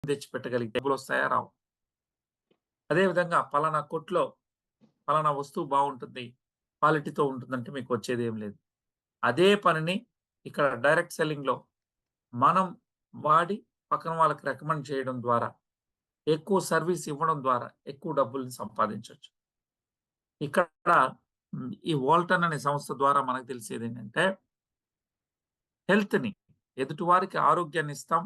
తెచ్చిపెట్టగలిగితే డబ్బులొస్తాయా? రావు. అదేవిధంగా పలానా కొట్లో పలానా వస్తువు బావుంటుంది, క్వాలిటీతో ఉంటుందంటే మీకొచ్చేదేం లేదు. అదే పనిని ఇక్కడ డైరెక్ట్ సెల్లింగ్‌లో మనం వాడి పక్కన వాళ్ళకి రికమెండ్ చేయడం ద్వారా, ఎక్కువ సర్వీస్ ఇవ్వడం ద్వారా ఎక్కువ డబ్బుల్ని సంపాదించొచ్చు. ఇక్కడ ఈ వోల్టన్ అనే సంస్థ ద్వారా మనకు తెలిసేదేంటంటే హెల్త్‌ని ఎదుటివారికి ఆరోగ్యాన్నిస్తాం.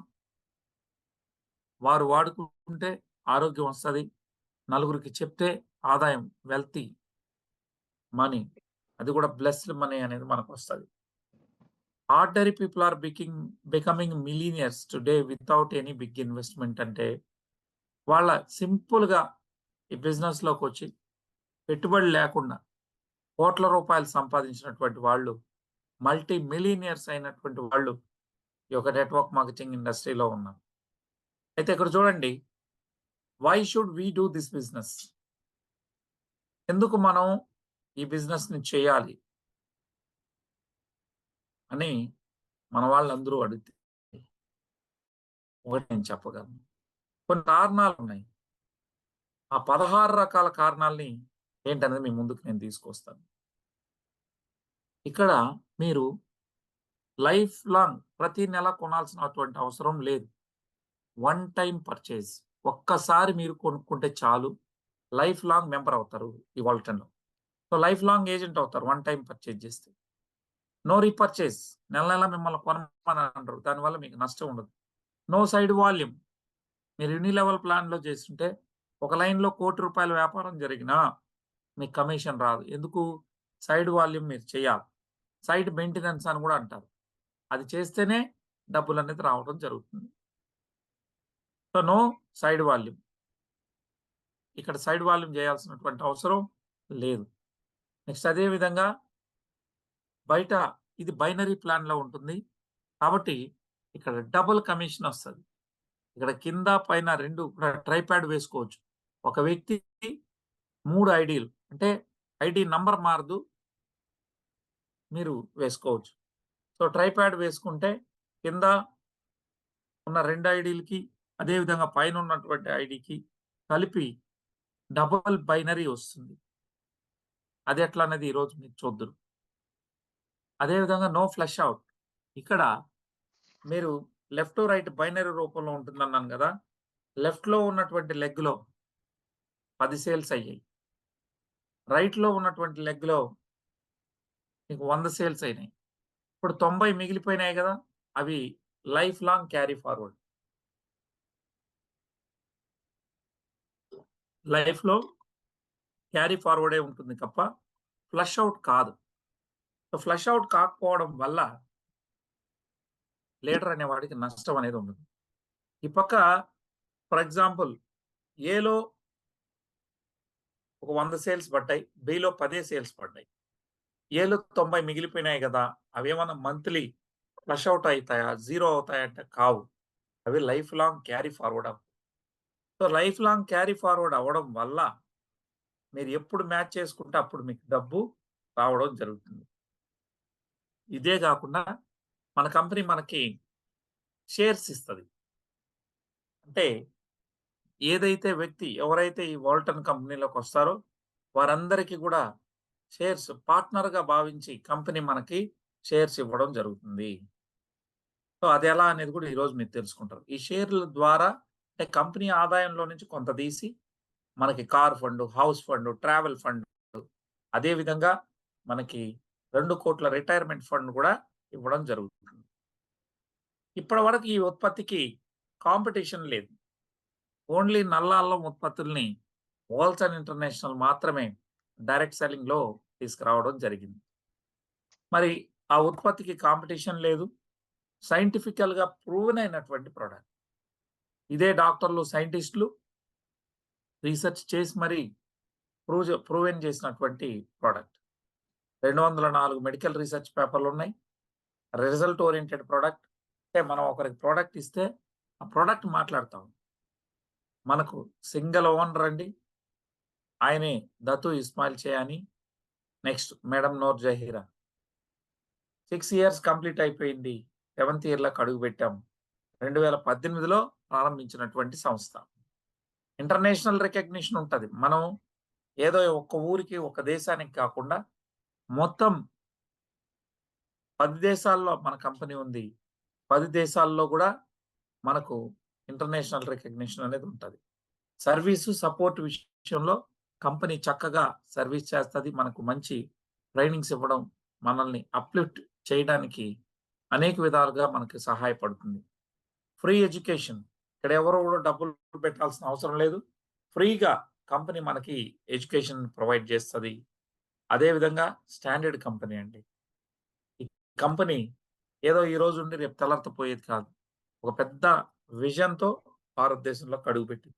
వారు వాడుకుంటే ఆరోగ్యం వస్తది. నలుగురికి చెప్తే ఆదాయం, వెల్తీ, మనీ అది కూడా బ్లెస్డ్ మనీ అనేది మనకొస్తది. Ordinary people are becoming millionaires today without any big investment అంటే వాళ్ళ సింపుల్‌గా ఈ బిజినెస్‌లోకొచ్చి పెట్టుబడి లేకుండా కోట్ల రూపాయలు సంపాదించినటువంటి వాళ్ళు, మల్టీ మిలియనీర్స్ అయినటువంటి వాళ్ళు ఈ యొక్క నెట్వర్క్ మార్కెటింగ్ ఇండస్ట్రీలో ఉన్నారు. అయితే ఇక్కడ చూడండి, why should we do this business? ఎందుకు మనం ఈ బిజినెస్‌ని చేయాలి అని మన వాళ్ళందరూ అడిగితే ఒకటి నేను చెప్పగలను. కొన్ని కారణాలున్నాయి. ఆ 16 రకాల కారణాల్ని ఏంటనేది మీ ముందుకు నేను తీసుకొస్తాను. ఇక్కడ మీరు లైఫ్ లాంగ్ ప్రతి నెల కొనాల్సినటువంటి అవసరం లేదు. One time purchase. ఒక్కసారి మీరు కొనుక్కుంటే చాలు. లైఫ్ లాంగ్ మెంబర్ అవుతారు ఈ వాల్టన్‌లో. సో, లైఫ్ లాంగ్ ఏజెంట్ అవుతారు వన్ టైమ్ పర్చేజ్ చేస్తే. No repurchase. నెల నెల మిమ్మల్ని కొనమని అనరు. దానివల్ల మీకు నష్టం ఉండదు. No side volume. మీరు యూనిలెవెల్ ప్లాన్‌లో చేసుంటే ఒక లైన్‌లో ₹1,00,00,000 వ్యాపారం జరిగినా మీకు కమిషన్ రాదు. ఎందుకు? సైడ్ వాల్యూమ్ మీరు చేయాలి. సైడ్ మెయింటెనెన్స్ అని కూడా అంటారు. అది చేస్తేనే డబ్బులనేది రావడం జరుగుతుంది. So, no side volume. ఇక్కడ సైడ్ వాల్యూమ్ చేయాల్సినటువంటి అవసరం లేదు. నెక్స్ట్ అదే విధంగా బయట ఇది బైనరీ ప్లాన్‌లో ఉంటుంది. కాబట్టి ఇక్కడ డబుల్ కమిషన్ ఒస్తది. ఇక్కడ కింద పైన 2 కూడా ట్రైప్యాడ్ వేసుకోవచ్చు. ఒక వ్యక్తి 3 ఐడీలు అంటే ఐడీ నంబర్ మారదు. మీరు వేసుకోవచ్చు. సో, ట్రైప్యాడ్ వేసుకుంటే కింద ఉన్న 2 ఐడీలకి అదే విధంగా పైన ఉన్నటువంటి ఐడీకి కలిపి డబుల్ బైనరీ వస్తుంది. అది ఎట్లా అనేది ఈరోజు మీరు చూద్దురు. అదే విధంగా నో ఫ్లష్ ఔట్. ఇక్కడ మీరు లెఫ్ట్, రైట్ బైనరీ రూపంలో ఉంటుందన్నాను గదా! లెఫ్ట్‌లో ఉన్నటువంటి లెగ్‌లో 10 సేల్స్ అయ్యాయి. రైట్‌లో ఉన్నటువంటి లెగ్‌లో మీకు 100 సేల్స్ అయినాయి. ఇప్పుడు 90 మిగిలిపోయినాయి గదా! అవి లైఫ్ లాంగ్ క్యారీ ఫార్వర్డ్. లైఫ్‌లో క్యారీ ఫార్వర్డే ఉంటుంది తప్ప ఫ్లష్ ఔట్ కాదు. సో, ఫ్లష్ ఔట్ కాకపోవడం వల్ల లీడర్ అనేవాడికి నష్టం అనేది ఉండదు. ఈ పక్క ఫర్ ఎగ్జాంపుల్ ఏలో ఒక 100 సేల్స్ పడ్డాయి. బిలో 10 సేల్స్ పడ్డాయి. ఏలో 90 మిగిలిపోయినాయి గదా! అవేమన్నా మంత్లీ ఫ్లష్ ఔట్ అయితాయా? జీరో అవుతాయంటే కావు. అవి life long carry forward so, life long carry forward అవ్వడం వల్ల మీరు ఎప్పుడు మ్యాచ్ చేసుకుంటే అప్పుడు మీకు డబ్బు రావడం జరుగుతుంది. ఇదే గాకుండా మన కంపెనీ మనకి షేర్స్ ఇస్తది. అంటే ఏదైతే వ్యక్తి ఎవరైతే ఈ వాల్టన్ కంపెనీలోకొస్తారో వారందరికీ గూడా షేర్స్ పార్ట్నర్‌గా భావించి కంపెనీ మనకి షేర్స్ ఇవ్వడం జరుగుతుంది. సో, అదెలా అనేది గూడా ఈరోజు మీరు తెలుసుకుంటారు. ఈ షేర్ల ద్వారా అంటే కంపెనీ ఆదాయంలో నుంచి కొంత తీసి మనకి car fund, house fund, travel fund అదే విధంగా మనకి 2,00,00,000 రిటైర్మెంట్ ఫండ్ గూడా ఇవ్వడం జరుగుతుంది. ఇప్పటివరకు ఈ ఉత్పత్తికి కాంపిటీషన్ లేదు. ఓన్లీ నల్ల అల్లం ఉత్పత్తుల్ని వోల్సన్ ఇంటర్నేషనల్ మాత్రమే డైరెక్ట్ సెల్లింగ్‌లో తీసుకురావడం జరిగింది. మరి ఆ ఉత్పత్తికి కాంపిటీషన్ లేదు. సైంటిఫికల్‌గా ప్రూవెన్ అయినటువంటి ప్రొడక్ట్. ఇదే డాక్టర్లు, సైంటిస్ట్‌లు రీసెర్చ్ చేసి మరి ప్రూవెన్ చేసినటువంటి ప్రొడక్ట్. 204 మెడికల్ రిసర్చ్ పేపర్‌లున్నాయి. Result oriented product. అంటే మనం ఒకరికి ప్రొడక్ట్ ఇస్తే ఆ ప్రొడక్ట్ మాట్లాడుతాం. మనకు సింగిల్ ఓనర్ అండి. ఆయనే దతు ఇస్మాయిల్ చేయాని. Next madam Noor Zaheera. 6 years complete అయిపోయింది. 7థ్ ఇయర్‌లోకి అడుగుపెట్టాం. 2018లో ప్రారంభించినటువంటి సంస్థ. ఇంటర్నేషనల్ రికగ్నిషన్ ఉంటది. మనం ఏదో ఒక్క ఊరికి, ఒక దేశానికి కాకుండా మొత్తం 10 దేశాల్లో మన కంపెనీ ఉంది. 10 దేశాల్లో గూడా మనకు ఇంటర్నేషనల్ రికగ్నిషన్ అనేది ఉంటది. సర్వీసు, సపోర్ట్ విషయంలో కంపెనీ చక్కగా సర్వీస్ చేస్తది. మనకు మంచి ట్రైనింగ్స్ ఇవ్వడం, మనల్ని అప్‌లిఫ్ట్ చేయడానికి అనేక విధాలుగా మనకి సహాయపడుతుంది. Free education. ఇక్కడ ఎవరు గూడా డబ్బులు పెట్టాల్సిన అవసరం లేదు. ఫ్రీగా కంపెనీ మనకి ఎడ్యుకేషన్ ప్రొవైడ్ చేస్తది. అదే విధంగా స్టాండర్డ్ కంపెనీ అండి. ఈ కంపెనీ ఏదో ఈరోజు ఉండి రేపు తెల్లారితో పోయేది కాదు. ఒక పెద్ద విజన్‌తో భారతదేశంలోకి అడుగుపెట్టింది.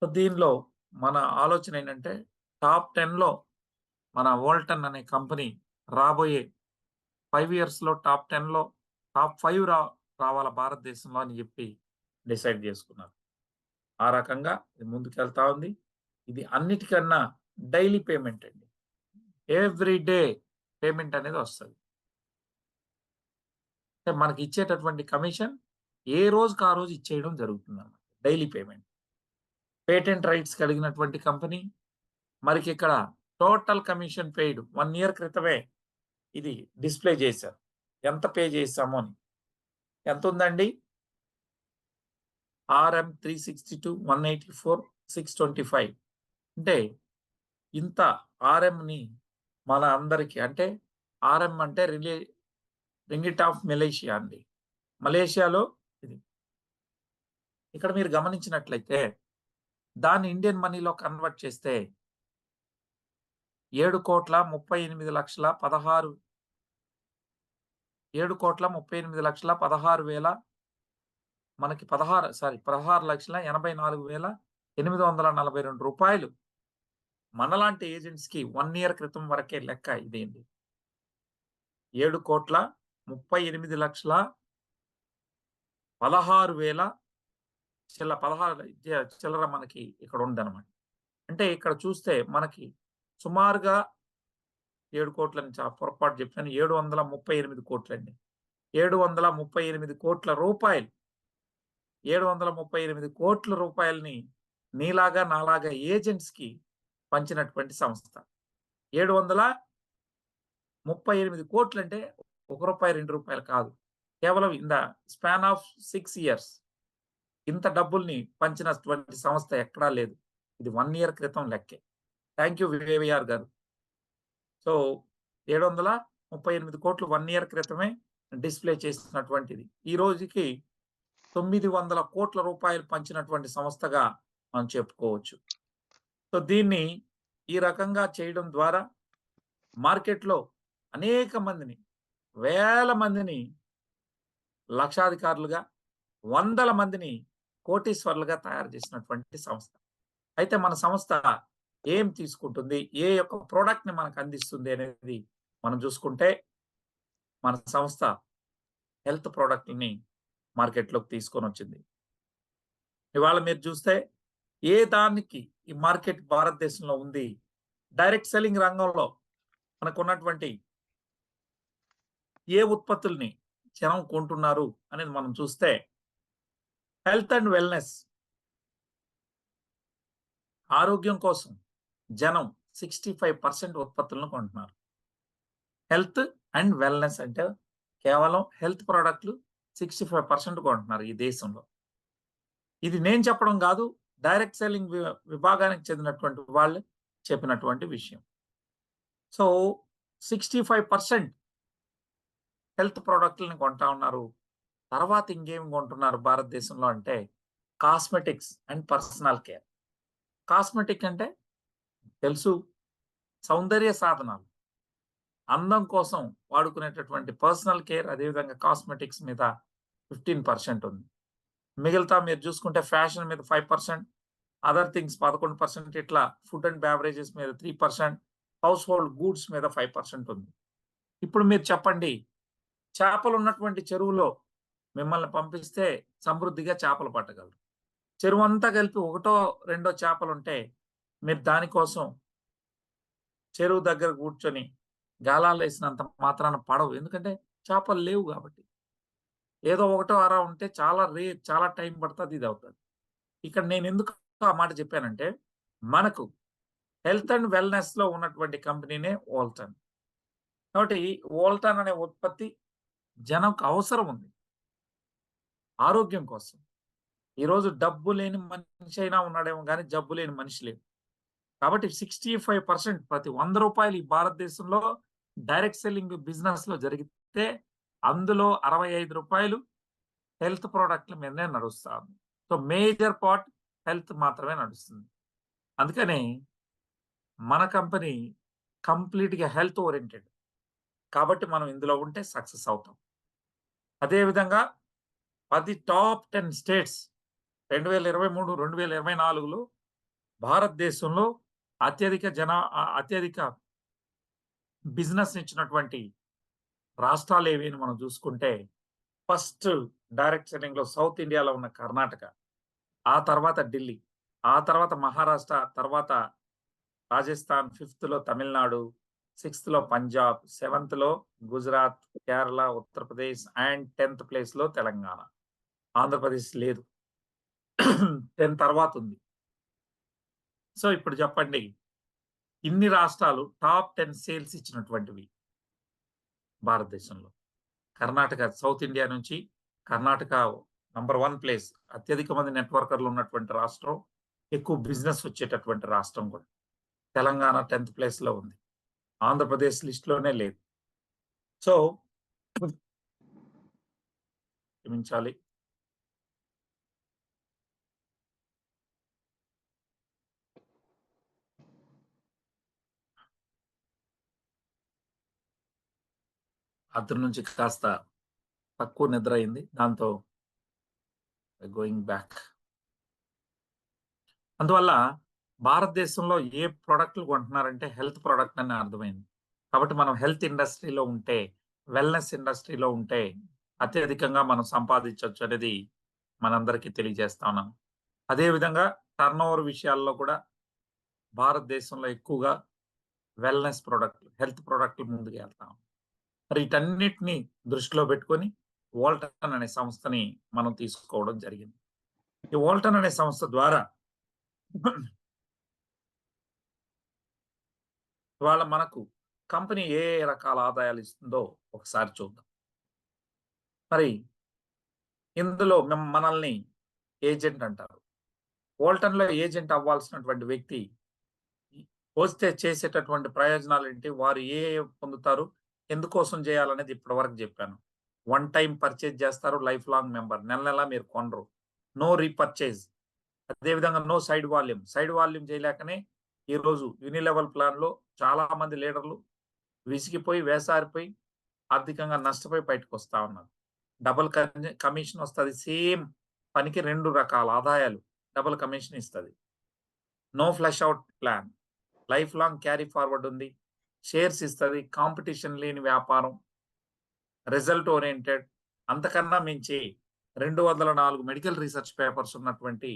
సో, దీనిలో మన ఆలోచన ఏంటంటే టాప్ 10లో మన వోల్టన్ అనే కంపెనీ రాబోయే 5 ఇయర్స్‌లో టాప్ 10లో టాప్ 5 రావాలా భారతదేశంలో అని చెప్పి డిసైడ్ చేసుకున్నారు. ఆ రకంగా ఇది ముందుకెళ్తా ఉంది. ఇది అన్నిటికన్నా డైలీ పేమెంట్ అండి. ఎవ్రీ డే పేమెంట్ అనేది వస్తది. అంటే మనకి ఇచ్చేటటువంటి కమిషన్ ఏ రోజుకి ఆ రోజు ఇచ్చేయడం జరుగుతుందన్నమాట. Daily payment. పేటెంట్ రైట్స్ కలిగినటువంటి కంపెనీ. మనకిక్కడ టోటల్ కమిషన్ పెయిడ్ 1 ఇయర్ క్రితమే ఇది డిస్‌ప్లే చేశారు. ఎంత పే చేశాము అని. ఎంతుందండి? ఆర్ఎం 362, 184, 625 అంటే ఇంత ఆర్ఎంని మన అందరికి అంటే ఆర్ఎం అంటే రింగిట్ ఆఫ్ మలేషియా అండి. మలేషియాలో ఇది. ఇక్కడ మీరు గమనించినట్లయితే దాన్ని ఇండియన్ మనీలో కన్వర్ట్ చేస్తే 7,38,16,16 7,38,16,16,000 మనకి 16,84,842 రూపాయలు మనలాంటి ఏజెంట్స్‌కి 1 ఇయర్ క్రితం వరకే లెక్క ఇదేంది. 7,38,16,16,000 16 చిల్లర మనకి ఇక్కడ ఉందన్నమాట. అంటే ఇక్కడ చూస్తే మనకి సుమారుగా 7,00,00,000 పొరపాటు చెప్పాను. 738,00,00,000 738,00,00,000 రూపాయలు. 738,00,00,000 రూపాయలని నీలాగా, నాలాగా ఏజెంట్స్‌కి పంచినటువంటి సంస్థ. 738,00,00,000 అంటే రూ. 1, రూ. 2 కాదు. కేవలం in the span of 6 years ఇంత డబ్బుల్ని పంచినటువంటి సంస్థ ఎక్కడా లేదు. ఇది 1 ఇయర్ క్రితం లెక్కే. థాంక్ యూ వివేవిఆర్ గారు. సో, 738,00,00,000 1 ఇయర్ క్రితమే డిస్‌ప్లే చేసినటువంటిది. ఈ రోజుకి 900,00,00,000 రూపాయలు పంచినటువంటి సంస్థగా మనం చెప్పుకోవచ్చు. సో, దీన్ని ఈ రకంగా చేయడం ద్వారా మార్కెట్‌లో అనేక మందిని, వేల మందిని లక్షాధికారులుగా, వందల మందిని కోటీశ్వరులుగా తయారు చేసినటువంటి సంస్థ. అయితే మన సంస్థ ఏం తీసుకుంటుంది? ఏ యొక్క ప్రొడక్ట్‌ని మనకు అందిస్తుంది అనేది మనం చూసుకుంటే, మన సంస్థ హెల్త్ ప్రొడక్ట్‌లని మార్కెట్‌లోకి తీసుకొనొచ్చింది. ఇవాళ మీరు చూస్తే ఏ దానికి ఈ మార్కెట్ భారతదేశంలో ఉంది. డైరెక్ట్ సెల్లింగ్ రంగంలో మనకున్నటువంటి ఏ ఉత్పత్తుల్ని జనం కొంటున్నారు అనేది మనం చూస్తే హెల్త్ అండ్ వెల్‌నెస్ ఆరోగ్యం కోసం జనం 65% ఉత్పత్తులను కొంటున్నారు. హెల్త్ అండ్ వెల్‌నెస్ అంటే కేవలం హెల్త్ ప్రొడక్ట్‌లు 65% కొంటున్నారు ఈ దేశంలో. ఇది నేను చెప్పడం కాదు. డైరెక్ట్ సెల్లింగ్ విభాగానికి చెందినటువంటి వాళ్ళు చెప్పినటువంటి విషయం. సో, 65% హెల్త్ ప్రొడక్ట్‌లని కొంటా ఉన్నారు. తర్వాత ఇంకేమి కొంటున్నారు భారతదేశంలో అంటే cosmetics and personal care. Cosmetic అంటే తెలుసు. సౌందర్య సాధనాలు. అందం కోసం వాడుకునేటటువంటి పర్సనల్ కేర్ అదేవిధంగా కాస్మెటిక్స్ మీద 15% ఉంది. మిగతా మీరు చూసుకుంటే ఫ్యాషన్ మీద 5%, అదర్ థింగ్స్ 11% ఇట్లా ఫుడ్ అండ్ బెవరేజెస్ మీద 3%, హౌస్ హోల్డ్ గూడ్స్ మీద 5% ఉంది. ఇప్పుడు మీరు చెప్పండి, చేపలున్నటువంటి చెరువులో మిమ్మల్ని పంపిస్తే సమృద్ధిగా చేపలు పట్టగలరు. చెరువంతా కలిపి ఒకటో, రెండో చేపలుంటే మీరు దానికోసం చెరువు దగ్గర కూర్చొని గాలాలేసినంత మాత్రాన పడవు. ఎందుకంటే చేపలు లేవు కాబట్టి. ఏదో ఒకటో అరా ఉంటే చాలా చాలా టైం పడతది. ఇది అవుతది. ఇక్కడ నేను ఎందుకు ఆ మాట చెప్పానంటే, మనకు హెల్త్ అండ్ వెల్‌నెస్‌లో ఉన్నటువంటి కంపెనీనే వోల్టాన్. కాబట్టి వోల్టాన్ అనే ఉత్పత్తి జనంకు అవసరం ఉంది. ఆరోగ్యం కోసం. ఈరోజు డబ్బు లేని మనిషి అయినా ఉన్నాడేమో గానీ, జబ్బు లేని మనిషి లేడు. కాబట్టి 65% ప్రతి రూ. 100 ఈ భారతదేశంలో డైరెక్ట్ సెల్లింగ్ బిజినెస్‌లో జరిగితే, అందులో రూ. 65 హెల్త్ ప్రొడక్ట్‌ల మీదనే నడుస్తా ఉంది. సో, మేజర్ పార్ట్ హెల్త్ మాత్రమే నడుస్తుంది. అందుకనే మన కంపెనీ కంప్లీట్‌గా హెల్త్ ఓరియెంటెడ్. కాబట్టి మనం ఇందులో ఉంటే సక్సెస్ అవుతాం. అదే విధంగా 10 టాప్ 10 స్టేట్స్ 2023, 2024లో భారతదేశంలో అత్యధిక బిజినెస్ ఇచ్చినటువంటి రాష్ట్రాలేవి అని మనం చూసుకుంటే, ఫస్ట్ డైరెక్ట్ సెల్లింగ్‌లో సౌత్ ఇండియాలో ఉన్న కర్ణాటక, ఆ తర్వాత ఢిల్లీ, ఆ తర్వాత మహారాష్ట్ర, తర్వాత రాజస్థాన్, ఫిఫ్త్‌లో తమిళనాడు, సిక్స్త్‌లో పంజాబ్, సెవెంత్‌లో గుజరాత్, కేరళ, ఉత్తరప్రదేశ్ అండ్ 10థ్ ప్లేస్‌లో తెలంగాణ. ఆంధ్రప్రదేశ్ లేదు. 10 తర్వాతుంది. సో, ఇప్పుడు చెప్పండి. ఇన్ని రాష్ట్రాలు టాప్ 10 సేల్స్ ఇచ్చినటువంటివి భారతదేశంలో. కర్ణాటక సౌత్ ఇండియా నుంచి కర్ణాటక నంబర్ 1 ప్లేస్. అత్యధిక మంది నెట్వర్కర్‌లు ఉన్నటువంటి రాష్ట్రం. ఎక్కువ బిజినెస్ వచ్చేటటువంటి రాష్ట్రం కూడా. తెలంగాణ 10థ్ ప్లేస్‌లో ఉంది. ఆంధ్రప్రదేశ్ లిస్ట్‌లోనే లేదు. సో, క్షమించాలి. రాత్రి నుంచి కాస్త తక్కువ నిద్ర అయింది. దాంతో గోయింగ్ బ్యాక్. అందువల్ల భారతదేశంలో ఏ ప్రొడక్ట్‌లు కొంటున్నారంటే హెల్త్ ప్రొడక్ట్ అని అర్థమైంది. కాబట్టి మనం హెల్త్ ఇండస్ట్రీలో ఉంటే, వెల్‌నెస్ ఇండస్ట్రీలో ఉంటే అత్యధికంగా మనం సంపాదించొచ్చు అనేది మనందరికీ తెలియజేస్తా ఉన్నాను. అదే విధంగా టర్నోవర్ విషయాల్లో కూడా భారతదేశంలో ఎక్కువగా వెల్‌నెస్ ప్రొడక్ట్‌లు, హెల్త్ ప్రొడక్ట్‌లు ముందుకెళ్తాం. మరి వీటన్నిటిని దృష్టిలో పెట్టుకొని వోల్టాన్ అనే సంస్థని మనం తీసుకోవడం జరిగింది. ఈ వోల్టాన్ అనే సంస్థ ద్వారా ఇవాళ మనకు కంపెనీ ఏ ఏ రకాల ఆదాయాలు ఇస్తుందో ఒకసారి చూద్దాం. మరి ఇందులో మనల్ని ఏజెంట్ అంటారు. వోల్టన్‌లో ఏజెంట్ అవ్వాల్సినటువంటి వ్యక్తి వస్తే చేసేటటువంటి ప్రయోజనాలేంటి? వారు ఏ ఏ పొందుతారు? ఎందుకోసం చేయాలనేది ఇప్పటివరకు జెప్పాను. వన్ టైమ్ పర్చేజ్ చేస్తారు. Life long member. నెల నెలా మీరు కొనరు. No repurchase. అదే విధంగా no side volume. Side volume చేయలేకనే ఈరోజు యూనిలెవెల్ ప్లాన్‌లో చాలా మంది లీడర్‌లు విసిగిపోయి, వేసారిపోయి, ఆర్థికంగా నష్టపోయి బయటకొస్తా ఉన్నారు. డబుల్ కమిషన్ వస్తది. సేమ్ పనికి 2 రకాల ఆదాయాలు డబుల్ కమిషన్ ఇస్తది. No flush out plan. Life long carry forward ఉంది. షేర్స్ ఇస్తది. కాంపిటీషన్ లేని వ్యాపారం. Result oriented. అంతకన్నా మించి 204 మెడికల్ రిసర్చ్ పేపర్స్ ఉన్నటువంటి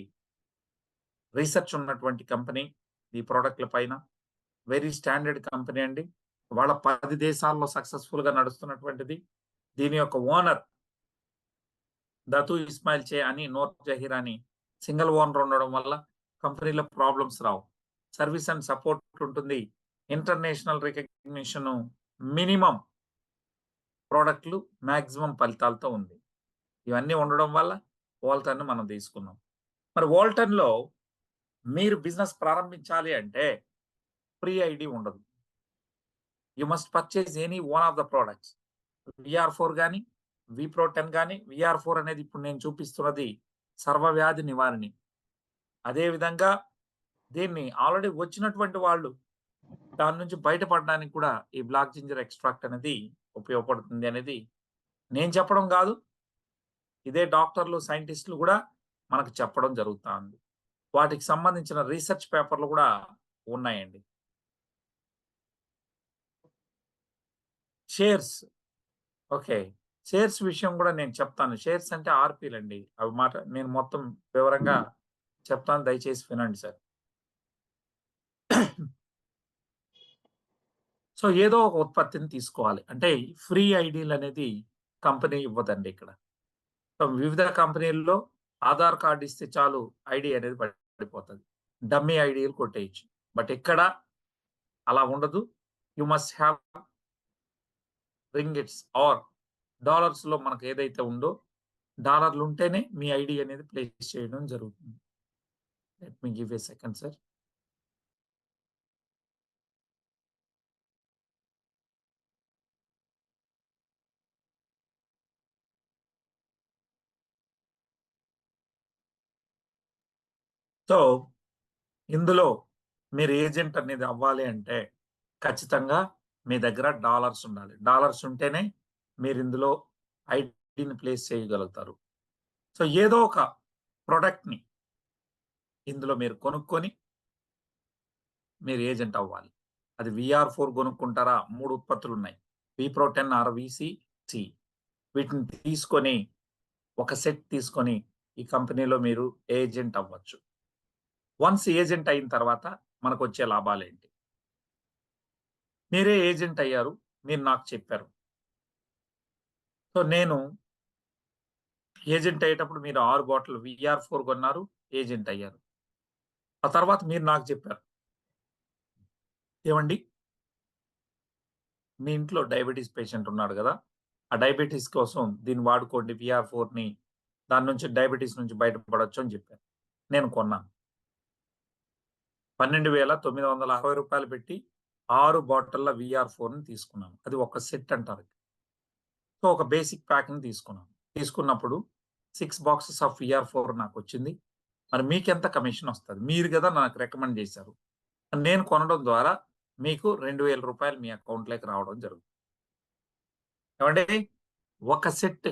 కంపెనీ ఈ ప్రొడక్ట్‌ల పైన. వెరీ స్టాండర్డ్ కంపెనీ అండి. వాళ్ళ 10 దేశాల్లో సక్సెస్‌ఫుల్‌గా నడుస్తున్నటువంటిది. దీని యొక్క ఓనర్ దతూ ఇస్మాయిల్ చే అని, నూర్ జహీర్ అని సింగిల్ ఓనర్ ఉండడం వల్ల కంపెనీలో problems Rao. Service and support ఉంటుంది. ఇంటర్నేషనల్ రికగ్నిషన్ మినిమమ్ ప్రొడక్ట్‌లు మాక్సిమం ఫలితాలతో ఉంది. ఇవన్నీ ఉండడం వల్ల వోల్టాన్‌ని మనం తీసుకున్నాం. మరి వోల్టాన్‌లో మీరు బిజినెస్ ప్రారంభించాలి అంటే ఫ్రీ ఐడీ ఉండదు. You must purchase any one of the products. VR4 గాని, విప్రో 10 గాని, VR4 అనేది ఇప్పుడు నేను చూపిస్తున్నది సర్వవ్యాధి నివారిణి. అదే విధంగా దీన్ని ఆల్రెడీ వచ్చినటువంటి వాళ్ళు దాని నుంచి బయటపడడానికి కూడా ఈ బ్లాక్ జింజర్ ఎక్స్ట్రాక్ట్ అనేది ఉపయోగపడుతుంది అనేది నేను చెప్పడం కాదు. ఇదే డాక్టర్లు, సైంటిస్ట్‌లు కూడా మనకు చెప్పడం జరుగుతా ఉంది. వాటికి సంబంధించిన రీసెర్చ్ పేపర్‌లు కూడా ఉన్నాయండి. షేర్స్. ఓకే. షేర్స్ విషయం కూడా నేను చెప్తాను. షేర్స్ అంటే ఆర్‌పీలండి. అవి నేను మొత్తం వివరంగా చెప్తాను. దయచేసి వినండి సార్. సో, ఏదో ఒక ఉత్పత్తిని తీసుకోవాలి. అంటే ఫ్రీ ఐడీలనేది కంపెనీ ఇవ్వదండి ఇక్కడ. సో, వివిధ కంపెనీల్లో ఆధార్ కార్డ్ ఇస్తే చాలు ఐడీ అనేది పడిపోతది. డమ్మీ ఐడీలు కొట్టేయొచ్చు. బట్ ఇక్కడ అలా ఉండదు. You must have ringgits or డాలర్స్‌లో మనకు ఏదైతే ఉందో డాలర్‌లు ఉంటేనే మీ ఐడీ అనేది ప్లేస్ చేయడం జరుగుతుంది. Let me give a second sir. So, ఇందులో మీరు ఏజెంట్ అనేది అవ్వాలి అంటే ఖచ్చితంగా మీ దగ్గర డాలర్స్ ఉండాలి. డాలర్స్ ఉంటేనే మీరు ఇందులో ఐడీని ప్లేస్ చేయగలుగుతారు. సో, ఏదో ఒక ప్రొడక్ట్‌ని ఇందులో మీరు కొనుక్కొని మీరు ఏజెంట్ అవ్వాలి. అది VR4 కొనుక్కుంటారా? 3 ఉత్పత్తులున్నాయి. విప్రో 10 ఆర్ VC-C వీటిని తీసుకొని ఒక సెట్ తీసుకొని ఈ కంపెనీలో మీరు ఏజెంట్ అవ్వచ్చు. వన్స్ ఏజెంట్ అయిన తర్వాత మనకొచ్చే లాభాలేంటి? మీరే ఏజెంట్ అయ్యారు. మీరు నాకు చెప్పారు. సో, నేను ఏజెంట్ అయ్యేటప్పుడు మీరు 6 బాటిల్ VR4 కొన్నారు. ఏజెంట్ అయ్యారు. ఆ తర్వాత మీరు నాకు చెప్పారు. ఏవండీ మీ ఇంట్లో డయాబెటిస్ పేషెంట్ ఉన్నాడు గదా! ఆ డయాబెటిస్ కోసం దీన్ని వాడుకోండి VR4ని. దాని నుంచి డయాబెటిస్ నుంచి బయటపడొచ్చు అని చెప్పారు. నేను కొన్నాను. రూ. 12,960 పెట్టి 6 బాటిళ్ల VR4ని తీసుకున్నాను. అది ఒక సెట్ అంటారు. సో, ఒక బేసిక్ ప్యాక్‌ని తీసుకున్నాను. తీసుకున్నప్పుడు 6 బాక్సెస్ ఆఫ్ VR4 నాకొచ్చింది. మరి మీకెంత కమిషన్ ఒస్తది? మీరు గదా నాకు రికమెండ్ చేశారు. నేను కొనడం ద్వారా మీకు రూ. 2,000 మీ అకౌంట్‌లోకి రావడం జరుగుతుంది. ఏవండీ ఒక సెట్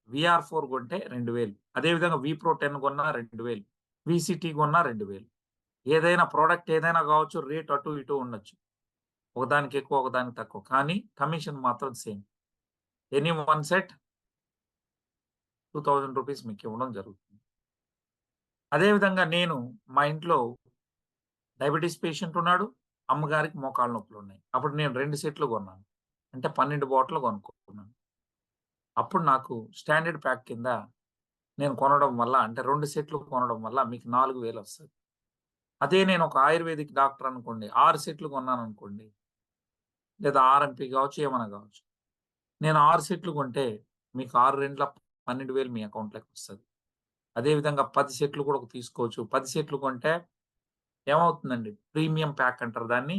VR4 కొంటే 2,000 అదే విధంగా విప్రో 10 కొన్నా 2,000 VCT కొన్నా 2,000 ఏదైనా ప్రొడక్ట్ ఏదైనా కావచ్చు రేట్ అటు ఇటు ఉండొచ్చు. ఒకదానికి ఎక్కువ, ఒకదానికి తక్కువ. కానీ కమిషన్ మాత్రం సేమ్. ఎనీ వన్ సెట్ రూ. 2,000 మీకివ్వడం జరుగుతుంది. అదే విధంగా నేను మా ఇంట్లో డయాబెటిస్ పేషెంట్ ఉన్నాడు. అమ్మగారికి మోకాళ్ళ నొప్పులున్నాయి. అప్పుడు నేను 2 సెట్లు కొన్నాను. అంటే 12 బాటిల్లు కొనుక్కున్నాను. అప్పుడు నాకు స్టాండర్డ్ ప్యాక్ కింద నేను కొనడం వల్ల అంటే 2 సెట్లు కొనడం వల్ల మీకు 4,000 వస్తది. అదే నేను ఒక ఆయుర్వేదిక్ డాక్టర్ అనుకోండి 6 సెట్లు కొన్నాననుకోండి, లేదా ఆర్ఎంపీ కావచ్చు, ఏమన్నా కావచ్చు. నేను 6 సెట్లు కొంటే మీకు 6 రెండ్ల 12,000 మీ అకౌంట్‌లోకి వస్తది. అదే విధంగా 10 సెట్లు కూడా తీసుకోవచ్చు. 10 సెట్లు కొంటే ఏమవుతుందండి ప్రీమియం ప్యాక్ అంటారు దాన్ని.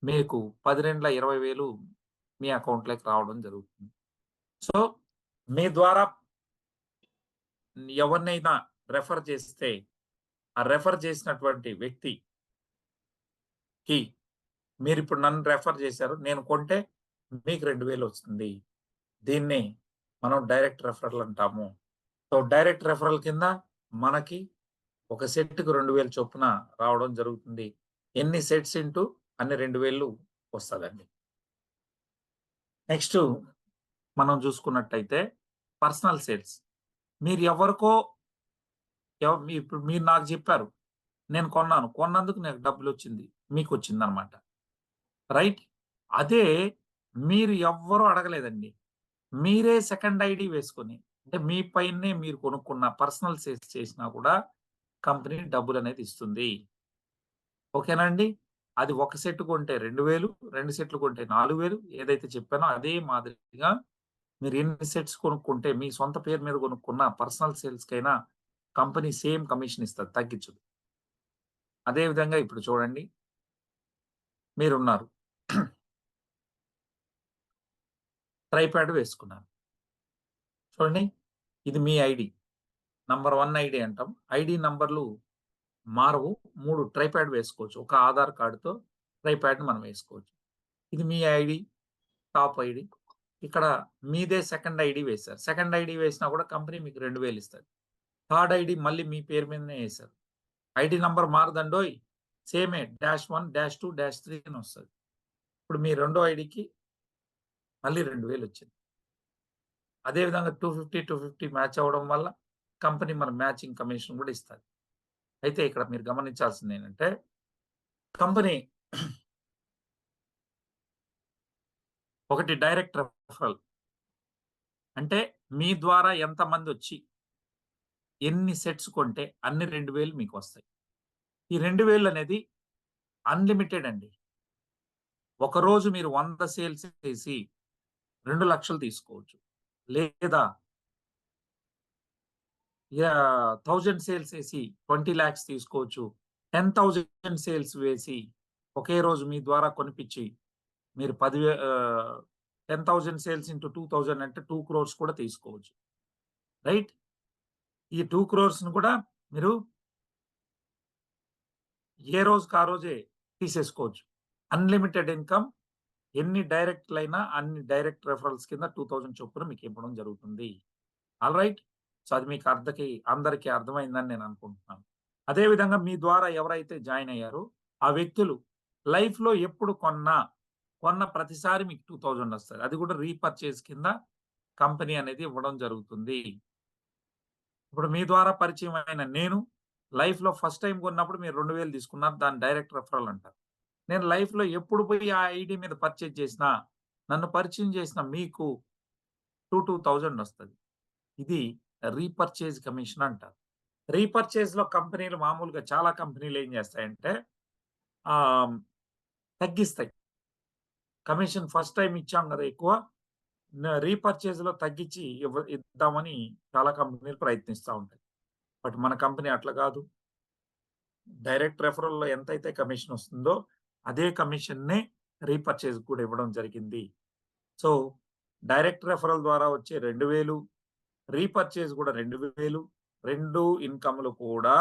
మీకు 10 రెండ్ల 20,000 మీ అకౌంట్‌లోకి రావడం జరుగుతుంది. సో, మీ ద్వారా ఎవరినైనా రెఫర్ చేస్తే, ఆ రెఫర్ చేసినటువంటి వ్యక్తికి మీరిప్పుడు నన్ను రెఫర్ చేశారు. నేను కొంటే మీకు 2,000 వస్తుంది. దీన్ని మనం డైరెక్ట్ రెఫరల్ అంటాము. సో, డైరెక్ట్ రెఫరల్ కింద మనకి ఒక సెట్‌కి 2,000 చొప్పున రావడం జరుగుతుంది. ఎన్ని సెట్స్ ఇంటూ అన్ని 2,000 వస్తదండి. నెక్స్టు మనం చూసుకున్నట్టయితే పర్సనల్ సేల్స్. మీరు ఎవరికో ఇప్పుడు మీరు నాకు చెప్పారు. నేను కొన్నాను. కొన్నందుకు నాకు డబ్బులొచ్చింది. మీకొచ్చిందనమాట. రైట్? అదే మీరు ఎవ్వరు అడగలేదండి. మీరే సెకండ్ ఐడీ వేసుకొని, అంటే మీ పైనే మీరు కొనుక్కున్న పర్సనల్ సేల్స్ చేసినా కూడా కంపెనీ డబ్బులనేది ఇస్తుంది. ఓకేనా అండి? అది ఒక సెట్ కొంటే 2,000, 2 సెట్‌లు కొంటే 4,000 ఏదైతే చెప్పానో అదే మాదిరిగా మీరు ఎన్ని సెట్స్ కొనుక్కుంటే మీ సొంత పేరు మీద కొనుక్కున్న పర్సనల్ సేల్స్‌కైనా కంపెనీ సేమ్ కమిషన్ ఇస్తది. తగ్గించదు. అదే విధంగా ఇప్పుడు చూడండి మీరున్నారు. ట్రైపాడ్ వేసుకున్నారు. చూడండి ఇది మీ ఐడీ. నంబర్ 1 ఐడీ అంటాం. ఐడీ నంబర్‌లు మారవు. 3 ట్రైపాడ్ వేసుకోవచ్చు. ఒక ఆధార్ కార్డ్‌తో ట్రైపాడ్‌ని మనం వేసుకోవచ్చు. ఇది మీ ఐడీ, టాప్ ఐడీ. ఇక్కడ మీదే సెకండ్ ఐడీ వేశారు. సెకండ్ ఐడీ వేసినా కూడా కంపెనీ మీకు 2,000 ఇస్తది. థర్డ్ ఐడీ మళ్ళీ మీ పేరు మీదనే ఏశారు. ID number మారదండోయ్! సేమే -1, -2, -3 అని వస్తది. ఇప్పుడు మీ రెండో ఐడీకి మళ్ళీ 2,000 వచ్చింది. అదే విధంగా 250, 250 మ్యాచ్ అవ్వడం వల్ల కంపెనీ మన మ్యాచింగ్ కమిషన్ కూడా ఇస్తది. అయితే ఇక్కడ మీరు గమనించాల్సిందేంటంటే కంపెనీ ఒకటి డైరెక్ట్ రెఫరల్. అంటే మీ ద్వారా ఎంతమందొచ్చి ఎన్ని సెట్స్ కొంటే అన్ని 2000 మీకొస్తాయి. ఈ 2000 అనేది అన్‌లిమిటెడ్ అండి. ఒకరోజు మీరు 100 సేల్స్ చేసి 2,00,000 తీసుకోవచ్చు. లేదా 1000 సేల్స్ ఏసి 20,00,000 తీసుకోవచ్చు. 10,000 సేల్స్ వేసి ఒకే రోజు మీ ద్వారా కొనిపిచ్చి మీరు 10,000 సేల్స్ ఇంటూ 2,000 అంటే 2,00,00,000 కూడా తీసుకోవచ్చు. రైట్? ఈ 2,00,00,000ని కూడా మీరు ఏ రోజుకి ఆ రోజే తీసేసుకోవచ్చు. అన్‌లిమిటెడ్ ఇన్‌కమ్ ఎన్ని డైరెక్ట్‌లైనా అన్ని డైరెక్ట్ రిఫరల్స్ కింద 2,000 చొప్పున మీకివ్వడం జరుగుతుంది. ఆల్‌రైట్. సో, అది మీకు అందరికి అర్థమైందని నేను అనుకుంటున్నాను. అదే విధంగా మీ ద్వారా ఎవరైతే జాయిన్ అయ్యారో, ఆ వ్యక్తులు లైఫ్‌లో ఎప్పుడు కొన్న ప్రతిసారి మీకు 2,000 వస్తది. అది కూడా రీపర్చేజ్ కింద కంపెనీ అనేది ఇవ్వడం జరుగుతుంది. ఇప్పుడు మీ ద్వారా పరిచయం అయిన నేను లైఫ్‌లో ఫస్ట్ టైమ్ కొన్నప్పుడు మీరు 2,000 తీసుకున్నారు. దాన్ని డైరెక్ట్ రిఫరల్ అంటారు. నేను లైఫ్‌లో ఎప్పుడు పోయి ఆ ఐడీ మీద పర్చేజ్ చేసినా, నన్ను పరిచయం చేసిన మీకు 2,000 వస్తది. ఇది రీపర్చేజ్ కమిషన్ అంటారు. రీపర్చేజ్‌లో కంపెనీలు మామూలుగా చాలా కంపెనీలు ఏం చేస్తాయంటే ఆహ్, తగ్గిస్తాయి. కమిషన్ ఫస్ట్ టైమ్ ఇచ్చాం గదా! ఎక్కువ. రీపర్చేజ్‌లో తగ్గించి ఇద్దామని చాలా కంపెనీలు ప్రయత్నిస్తా ఉంటాయి. బట్ మన కంపెనీ అట్లా గాదు. డైరెక్ట్ రెఫరల్‌లో ఎంతైతే కమిషన్ వస్తుందో, అదే కమిషన్‌నే రీపర్చేజ్ కూడా ఇవ్వడం జరిగింది. సో, డైరెక్ట్ రెఫరల్ ద్వారా వచ్చే 2,000 రీపర్చేజ్ కూడా 2,000 2 ఇన్‌కమ్‌లు కూడా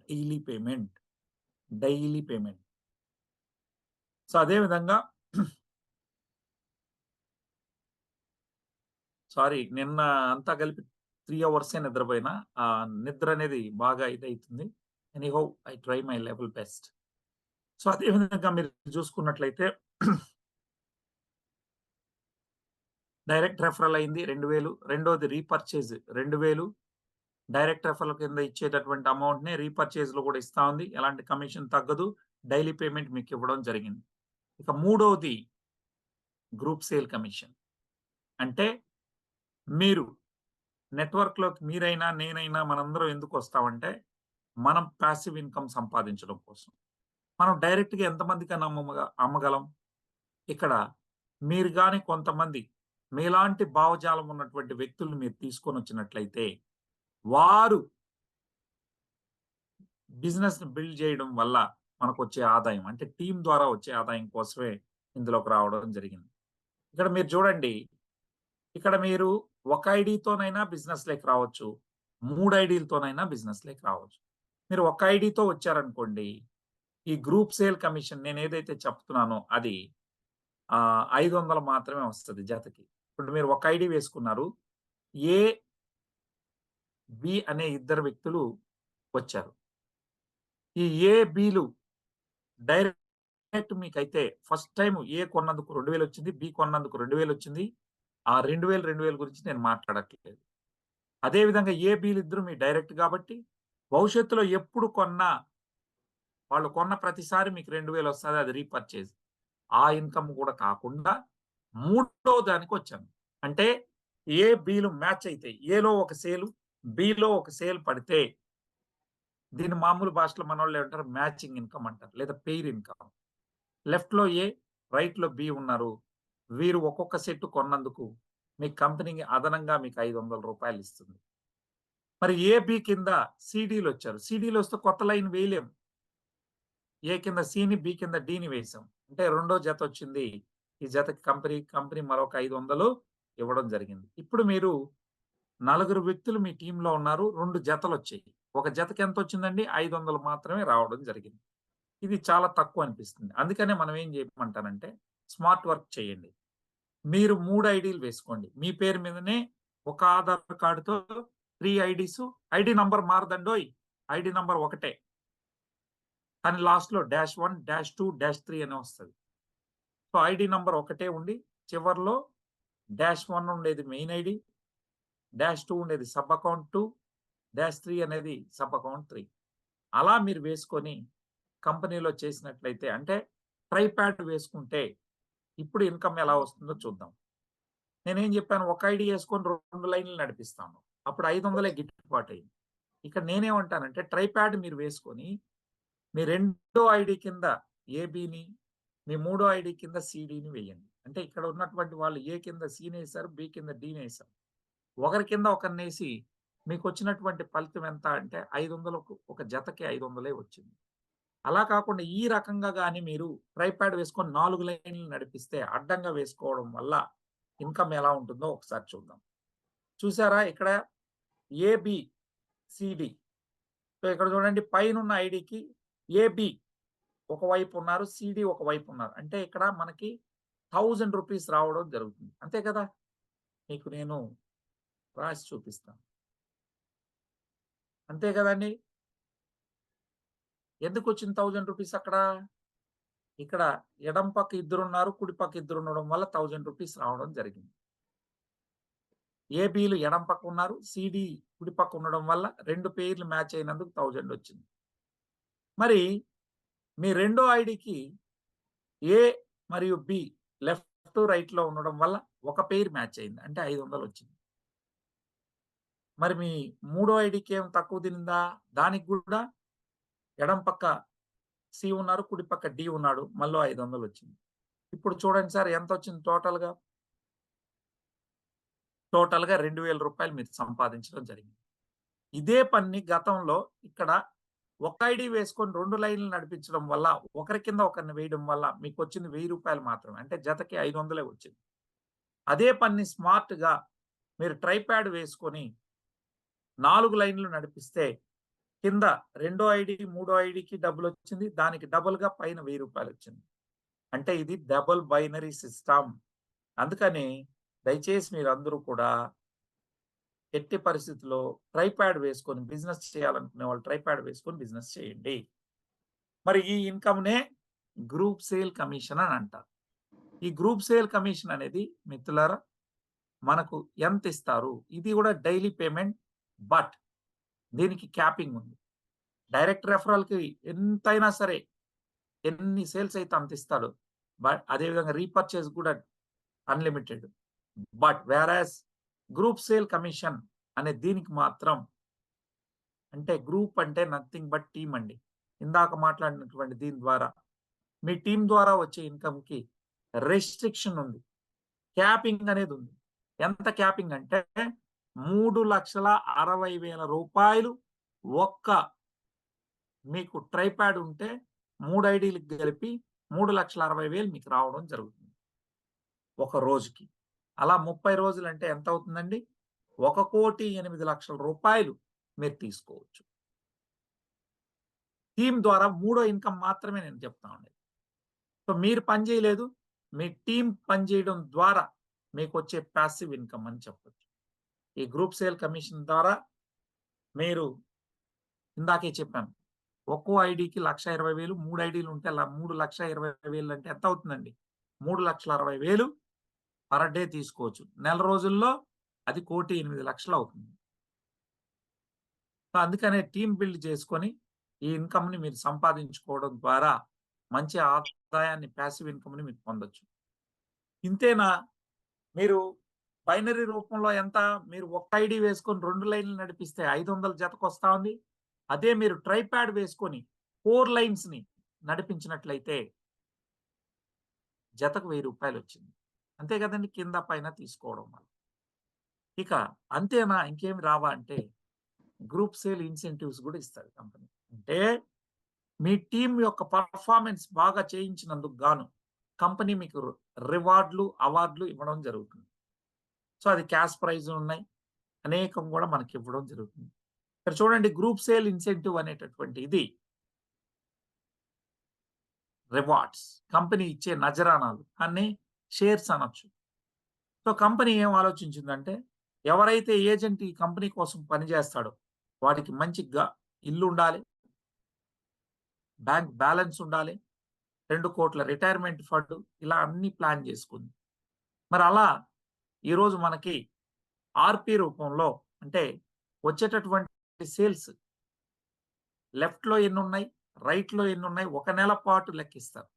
daily payment. Daily payment. So, అదే విధంగా సారీ నిన్న అంతా కలిపి 3 అవర్సే నిద్రపోయినా. నిద్ర అనేది బాగా ఇదైతుంది. Anyhow I try my level best. So, అదే విధంగా మీరు చూసుకున్నట్లయితే డైరెక్ట్ రెఫరల్ అయింది 2,000 రెండోది రీపర్చేజ్ 2,000 డైరెక్ట్ రెఫరల్ కింద ఇచ్చేటటువంటి అమౌంట్‌ని రీపర్చేజ్‌లో కూడా ఇస్తా ఉంది. ఎలాంటి కమిషన్ తగ్గదు. డైలీ పేమెంట్ మీకివ్వడం జరిగింది. ఇక మూడోది గ్రూప్ సేల్ కమిషన్. అంటే మీరు నెట్‌వర్క్‌లోకి మీరైనా, నేనైనా మనందరం ఎందుకొస్తామంటే, మనం పాసివ్ ఇన్‌కమ్ సంపాదించడం కోసం. మనం డైరెక్ట్‌గా ఎంతమందికైనా అమ్మగలం. ఇక్కడ మీరు గాని కొంతమంది మీలాంటి భావజాలం ఉన్నటువంటి వ్యక్తుల్ని మీరు తీసుకొనొచ్చినట్లయితే, వారు బిజినెస్‌ని బిల్డ్ చేయడం వల్ల మనకొచ్చే ఆదాయం అంటే టీమ్ ద్వారా వచ్చే ఆదాయం కోసమే ఇందులోకి రావడం జరిగింది. ఇక్కడ మీరు చూడండి, ఇక్కడ మీరు ఒక ఐడీతోనైనా బిజినెస్‌లోకి రావచ్చు. 3 ఐడీలతోనైనా బిజినెస్‌లోకి రావచ్చు. మీరు ఒక ఐడీతో వచ్చారనుకోండి, ఈ గ్రూప్ సేల్ కమిషన్ నేనేదైతే చెప్తున్నానో అది 500 మాత్రమే వస్తది జతకి. ఇప్పుడు మీరు ఒక ఐడీ వేసుకున్నారు. ఏ, బి అనే ఇద్దరు వ్యక్తులు వచ్చారు. ఈ ఏ, బిలు డైరెక్ట్ మీకైతే ఫస్ట్ టైమ్ ఏ కొన్నందుకు 2,000 వచ్చింది. బి కొన్నందుకు 2,000 వచ్చింది. ఆ 2,000, 2,000 గురించి నేను మాట్లాడట్లేదు. అదే విధంగా ఏ, బిలిద్దరూ మీ డైరెక్ట్ కాబట్టి భవిష్యత్తులో ఎప్పుడు కొన్నా వాళ్ళు కొన్న ప్రతిసారి మీకు 2,000 వస్తది. అది రీపర్చేజ్. ఆ ఇన్‌కమ్ కూడా కాకుండా మూడో దానికొచ్చాను. అంటే ఏ, బిలు మ్యాచ్ అయితాయి. ఏలో ఒక సేలు, బిలో ఒక సేల్ పడితే దీన్ని మామూలు భాషలో మనోళ్ళు ఏమంటారు మ్యాచింగ్ ఇన్‌కమ్ అంటారు. లేదా పెయిర్ ఇన్‌కమ్. లెఫ్ట్‌లో ఏ, రైట్‌లో బి ఉన్నారు. వీరు ఒక్కొక్క సెట్ కొన్నందుకు మీ కంపెనీకి అదనంగా మీకు రూ. 500 ఇస్తుంది. మరి ఏ, బి కింద సీడీలొచ్చారు. సీడీలొస్తే కొత్త లైన్ వేయలేం. ఏ కింద సిని, బి కింద డిని వేసాం. అంటే రెండో జతొచ్చింది. ఈ జతకి కంపెనీ మరొక 500 ఇవ్వడం జరిగింది. ఇప్పుడు మీరు నలుగురు వ్యక్తులు మీ టీమ్‌లో ఉన్నారు. 2 జతలొచ్చాయి. ఒక జతకి ఎంతొచ్చిందండి? 500 మాత్రమే రావడం జరిగింది. ఇది చాలా తక్కువ అనిపిస్తుంది. అందుకనే మనం ఏం చేయమంటానంటే స్మార్ట్ వర్క్ చేయండి. మీరు 3 ఐడీలు వేసుకోండి. మీ పేరు మీదనే ఒక ఆధార్ కార్డ్‌తో 3 ఐడీసు ఐడీ నంబర్ మారదండోయ్! ఐడీ నంబర్ ఒకటే. కానీ లాస్ట్‌లో -1, -2, -3 అని వస్తది. సో, ఐడీ నంబర్ ఒకటే ఉండి చివర్లో -1 ఉండేది మెయిన్ ఐడీ, -2 ఉండేది సబ్ అకౌంట్ 2, -3 అనేది సబ్ అకౌంట్ 3. అలా మీరు వేసుకొని కంపెనీలో చేసినట్లయితే అంటే ట్రై ప్యాడ్ వేసుకుంటే ఇప్పుడు ఇన్‌కమ్ ఎలా వస్తుందో చూద్దాం. నేనేం జెప్పాను ఒక ఐడీ యేసుకొని 2 లైన్‌లు నడిపిస్తాను. అప్పుడు 500 గిట్టుబాటు అయింది. ఇక్కడ నేనేమంటానంటే ట్రైప్యాడ్ మీరు వేసుకొని మీ రెండో ఐడీ కింద ఏబీని, మీ మూడో ఐడీ కింద సీడీని వేయండి. అంటే ఇక్కడ ఉన్నటువంటి వాళ్ళు ఏ కింద సీనేసారు, బి కింద డీనేసారు. ఒకరి కింద ఒకరినేసి మీకొచ్చినటువంటి ఫలితం ఎంత అంటే 500కు ఒక జతకి 500 వచ్చింది. అలా కాకుండా ఈ రకంగా గాని మీరు ట్రైప్యాడ్ వేసుకొని 4 లైన్‌లు నడిపిస్తే అడ్డంగా వేసుకోవడం వల్ల ఇన్‌కమ్ ఎలా ఉంటుందో ఒకసారి చూద్దాం. చూసారా ఇక్కడ ఏబీ, సీడీ. సో, ఇక్కడ చూడండి పైనున్న ఐడీకి ఏబీ ఒకవైపు ఉన్నారు. సీడీ ఒకవైపు ఉన్నారు. అంటే ఇక్కడ మనకి రూ. 1000 రావడం జరుగుతుంది. అంతే కదా! మీకు నేను రాసి చూపిస్తాను. అంతే కదండీ! ఎందుకొచ్చింది రూ. 1000 అక్కడ? ఇక్కడ ఎడమ పక్క ఇద్దరున్నారు. కుడి పక్క ఇద్దరుండడం వల్ల రూ. 1000 రావడం జరిగింది. ఏబీలు ఎడమ పక్క ఉన్నారు. సీడీ కుడి పక్క ఉండడం వల్ల 2 పేర్లు మ్యాచ్ అయినందుకు 1000 వచ్చింది. మరి మీ రెండో ఐడీకి ఏ మరియు బి లెఫ్ట్, రైట్‌లో ఉండడం వల్ల ఒక పెయిర్ మ్యాచ్ అయింది. అంటే 500 వచ్చింది. మరి మీ మూడో ఐడీకి ఏం తక్కువ తినిందా? దానికి కూడా ఎడమ పక్క సి ఉన్నారు. కుడి పక్క డి ఉన్నాడు. మళ్ళీ 500 వచ్చింది. ఇప్పుడు చూడండి సార్ ఎంతొచ్చింది టోటల్‌గా? టోటల్‌గా రూ. 2000 మీరు సంపాదించడం జరిగింది. ఇదే పనిని గతంలో ఇక్కడ ఒక ఐడీ వేసుకొని 2 లైన్‌లు నడిపించడం వల్ల, ఒకరి కింద ఒకరిని వేయడం వల్ల మీకొచ్చింది రూ. 1000 మాత్రమే. అంటే జతకి 500 వచ్చింది. అదే పనిని స్మార్ట్‌గా మీరు ట్రైప్యాడ్ వేసుకొని 4 లైన్‌లు నడిపిస్తే కింద రెండో ఐడీ, మూడో ఐడీకి డబ్బులొచ్చింది. దానికి డబుల్‌గా పైన రూ. 1000 వచ్చింది. అంటే ఇది డబుల్ బైనరీ సిస్టమ్. అందుకని దయచేసి మీరందరూ కూడా ఎట్టి పరిస్థితిలో ట్రైప్యాడ్ వేసుకొని బిజినెస్ చేయాలనుకునే వాళ్ళు ట్రైప్యాడ్ వేసుకొని బిజినెస్ చేయండి. మరి ఈ ఇన్‌కమ్‌నే గ్రూప్ సేల్ కమిషన్ అని అంటారు. ఈ గ్రూప్ సేల్ కమిషన్ అనేది మిత్రులారా మనకు ఎంత ఇస్తారు? ఇది కూడా డైలీ పేమెంట్. బట్ దీనికి క్యాపింగ్ ఉంది. డైరెక్ట్ రెఫరల్‌కి ఎంతైనా సరే ఎన్ని సేల్స్ అయితే అంత ఇస్తాడు. బట్ అదేవిధంగా రీపర్చేజ్ కూడా unlimited. But వేరాస్ group sale commission అనే దీనికి మాత్రం అంటే గ్రూప్ అంటే నథింగ్ బట్ టీమ్ అండి. ఇందాక మాట్లాడినటువంటి దీని ద్వారా మీ టీమ్ ద్వారా వచ్చే ఇన్‌కమ్‌కి రెస్ట్రిక్షన్ ఉంది. క్యాపింగ్ అనేది ఉంది. ఎంత క్యాపింగ్ అంటే రూ. 3,60,000 ఒక్క మీకు ట్రైప్యాడ్ ఉంటే 3 ఐడీలకి కలిపి 3,60,000 మీకు రావడం జరుగుతుంది. ఒక రోజుకి. అలా 30 రోజులంటే ఎంత అవుతుందండి? రూ. 1,08,00,000 మీరు తీసుకోవచ్చు. టీమ్ ద్వారా మూడో ఇన్‌కమ్ మాత్రమే నేను చెప్తా ఉండేది. సో, మీరు పని చేయలేదు. మీ టీమ్ పని చేయడం ద్వారా మీకొచ్చే పాసివ్ ఇన్‌కమ్ అని చెప్పొచ్చు. ఈ గ్రూప్ సేల్ కమిషన్ ద్వారా మీరు ఇందాకే చెప్పాను. ఒక్కో ఐడీకి 1,20,000 3 ఐడీలు ఉంటే అలా 3,20,000 అంటే ఎంత అవుతుందండి? 3,60,000 పర్ డే తీసుకోవచ్చు. నెల రోజుల్లో అది 1,08,00,000 అవుతుంది. సో, అందుకనే టీమ్ బిల్డ్ చేసుకొని ఈ ఇన్‌కమ్‌ని మీరు సంపాదించుకోవడం ద్వారా మంచి ఆదాయాన్ని పాసివ్ ఇన్‌కమ్‌ని మీరు పొందొచ్చు. ఇంతేనా? మీరు బైనరీ రూపంలో ఎంత? మీరు ఒక్క ఐడీ వేసుకొని 2 లైన్‌లు నడిపిస్తే 500 జతకొస్తా ఉంది. అదే మీరు ట్రైప్యాడ్ వేసుకొని 4 లైన్స్‌ని నడిపించినట్లయితే జతకు రూ. 1000 వచ్చింది. అంతే కదండీ! కింద పైన తీసుకోవడం వల్ల. ఇక అంతేనా? ఇంకేమి రావా అంటే గ్రూప్ సేల్ ఇన్సెంటివ్స్ కూడా ఇస్తది కంపెనీ. అంటే మీ టీమ్ యొక్క పెర్ఫార్మన్స్ బాగా చేయించినందుకు గాను కంపెనీ మీకు రివార్డ్‌లు, అవార్డ్‌లు ఇవ్వడం జరుగుతుంది. సో, అది క్యాష్ ప్రైజ్‌లు ఉన్నాయి. అనేకం కూడా మనకివ్వడం జరుగుతుంది. ఇక్కడ చూడండి గ్రూప్ సేల్ ఇన్సెంటివ్ అనేటటువంటి ఇది రివార్డ్స్. కంపెనీ ఇచ్చే నజరానాలు. దాన్ని షేర్స్ అనొచ్చు. సో, కంపెనీ ఏం ఆలోచించిందంటే ఎవరైతే ఏజెంట్ ఈ కంపెనీ కోసం పనిచేస్తాడో వాడికి మంచి ఇల్లుండాలి. బ్యాంక్ బ్యాలెన్స్ ఉండాలి. 2,00,00,000 రిటైర్మెంట్ ఫండ్ ఇలా అన్నీ ప్లాన్ చేసుకుంది. మరి అలా ఈరోజు మనకి ఆర్‌పి రూపంలో అంటే వచ్చేటటువంటి సేల్స్ లెఫ్ట్‌లో ఎన్నున్నాయి? రైట్‌లో ఎన్నున్నాయి? ఒక నెల పాటు లెక్కిస్తారు.